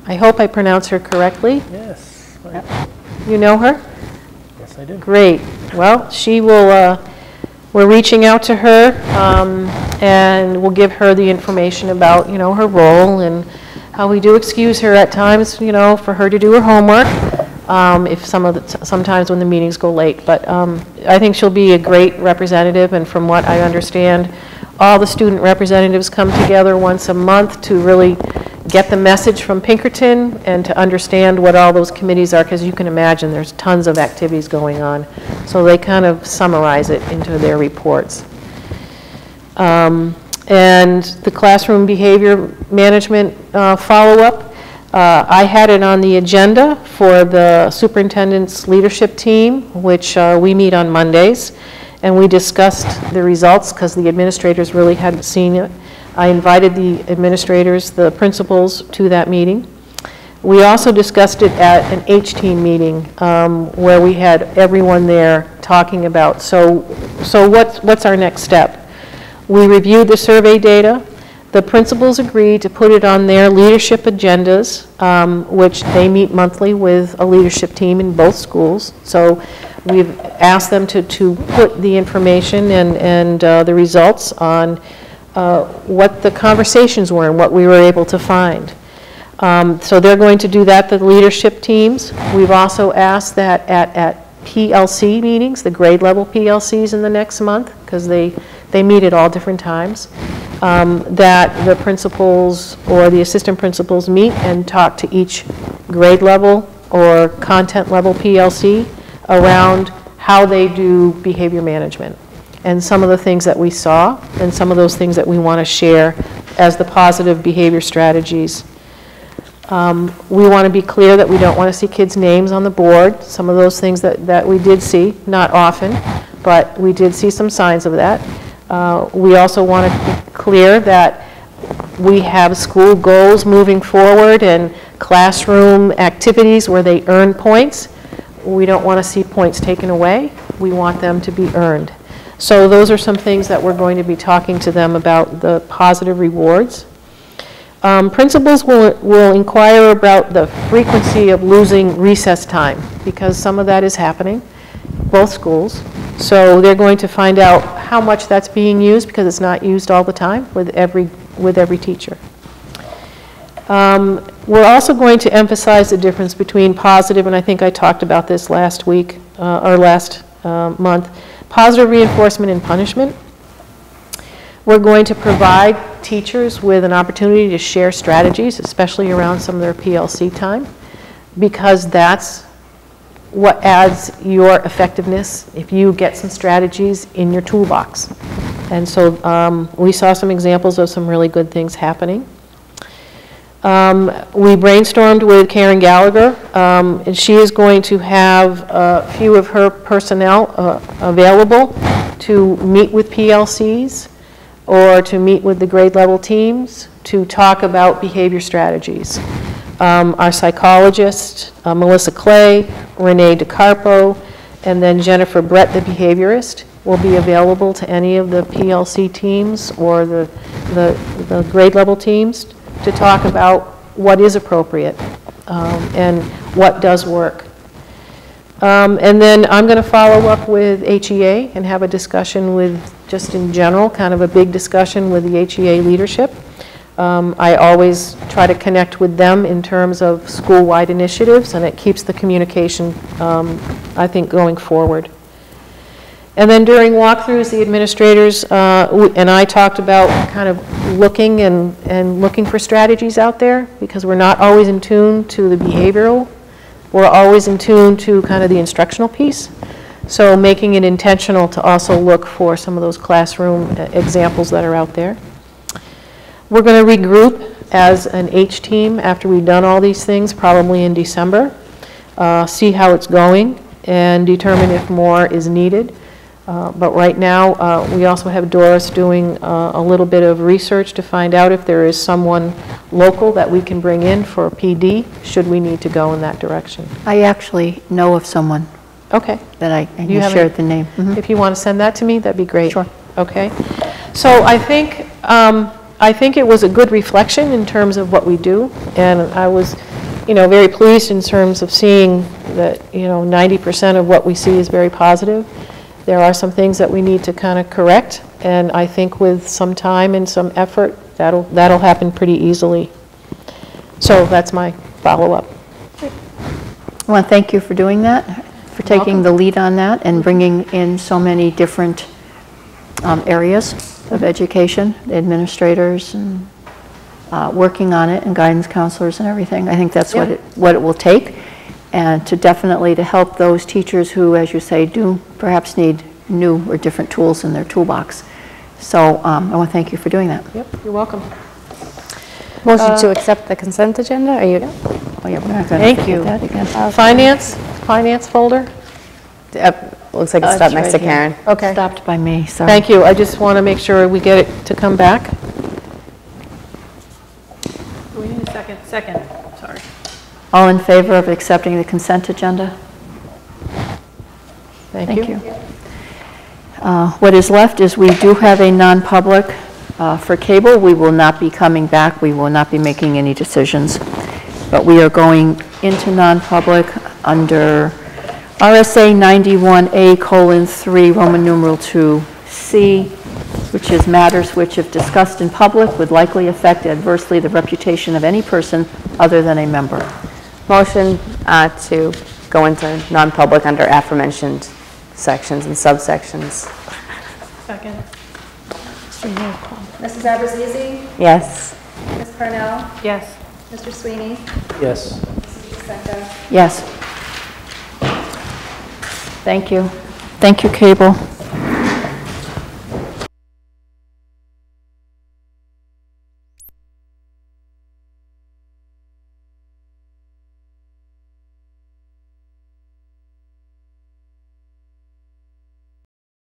I hope I pronounce her correctly. Yes. You know her? Yes, I do. Great. Well, she will, we're reaching out to her, and we'll give her the information about, you know, her role and how we do excuse her at times, you know, for her to do her homework, if sometimes when the meetings go late. But I think she'll be a great representative, and from what I understand, all the student representatives come together once a month to really get the message from Pinkerton and to understand what all those committees are, because you can imagine there's tons of activities going on. So they kind of summarize it into their reports. And the classroom behavior management follow-up, I had it on the agenda for the superintendent's leadership team, which we meet on Mondays, and we discussed the results because the administrators really hadn't seen it. I invited the administrators, the principals, to that meeting. We also discussed it at an H-team meeting where we had everyone there talking about, so what's our next step? We reviewed the survey data. The principals agreed to put it on their leadership agendas, which they meet monthly with a leadership team in both schools. So we've asked them to put the information and the results on what the conversations were and what we were able to find. So they're going to do that, the leadership teams. We've also asked that at PLC meetings, the grade level PLCs in the next month, because they meet at all different times, that the principals or the assistant principals meet and talk to each grade level or content level PLC around how they do behavior management and some of the things that we saw and some of those things that we want to share as the positive behavior strategies. We want to be clear that we don't want to see kids' names on the board. Some of those things that we did see, not often, but we did see some signs of that. We also want to be clear that we have school goals moving forward and classroom activities where they earn points. We don't want to see points taken away. We want them to be earned. So those are some things that we're going to be talking to them about, the positive rewards. Principals will inquire about the frequency of losing recess time, because some of that is happening, both schools. So they're going to find out how much that's being used, because it's not used all the time with every teacher. We're also going to emphasize the difference between positive, and I think I talked about this last week, or last month, positive reinforcement and punishment. We're going to provide teachers with an opportunity to share strategies, especially around some of their PLC time, because that's what adds your effectiveness if you get some strategies in your toolbox. And so we saw some examples of some really good things happening. We brainstormed with Karen Gallagher, and she is going to have a few of her personnel available to meet with PLCs or to meet with the grade level teams to talk about behavior strategies. Our psychologist, Melissa Clay, Renee DeCarpo, and then Jennifer Brett, the behaviorist, will be available to any of the PLC teams or the grade level teams to talk about what is appropriate and what does work. And then I'm going to follow up with HEA and have a discussion with, just in general, kind of a big discussion with the HEA leadership. I always try to connect with them in terms of school-wide initiatives, and it keeps the communication, I think, going forward. And then during walkthroughs, the administrators and I talked about kind of looking and looking for strategies out there, because we're not always in tune to the behavioral. We're always in tune to kind of the instructional piece. So making it intentional to also look for some of those classroom examples that are out there. We're going to regroup as an H team after we've done all these things, probably in December, see how it's going, and determine if more is needed. But right now, we also have Doris doing a little bit of research to find out if there is someone local that we can bring in for a PD, should we need to go in that direction. I actually know of someone Okay. that and You you have shared the name. Mhm. If you want to send that to me, that'd be great. Sure. Okay. So I think it was a good reflection in terms of what we do, and I was, very pleased in terms of seeing that, 90% of what we see is very positive. There are some things that we need to kind of correct, and I think with some time and some effort, that'll happen pretty easily. So that's my follow-up. I want to thank you for doing that, for taking the lead on that and bringing in so many different areas of education, the administrators, and working on it, and guidance counselors and everything. I think that's what it will take, and to definitely to help those teachers who, as you say, do perhaps need new or different tools in their toolbox. So I want to thank you for doing that. Yep, you're welcome. Motion to accept the consent agenda? Are you? Oh, yeah, we're not going Thank to you. forget that again. Finance folder? Looks like it's It's stopped next to right here. Karen. Okay. Stopped by me, sorry. Thank you. I just want to make sure we get it to come back. We need a second, sorry. All in favor of accepting the consent agenda? Thank you. What is left is we do have a non-public for cable. We will not be coming back. We will not be making any decisions. But we are going into non-public under RSA 91A:3, Roman numeral 2C, which is matters which, if discussed in public, would likely affect adversely the reputation of any person other than a member. Motion to go into non-public under aforementioned sections and subsections. Second. Mrs. Abbruzzese? Yes. Ms. Parnell? Yes. Mr. Sweeney? Yes. Mrs. DeSenza? Yes. Thank you. Thank you, Cable.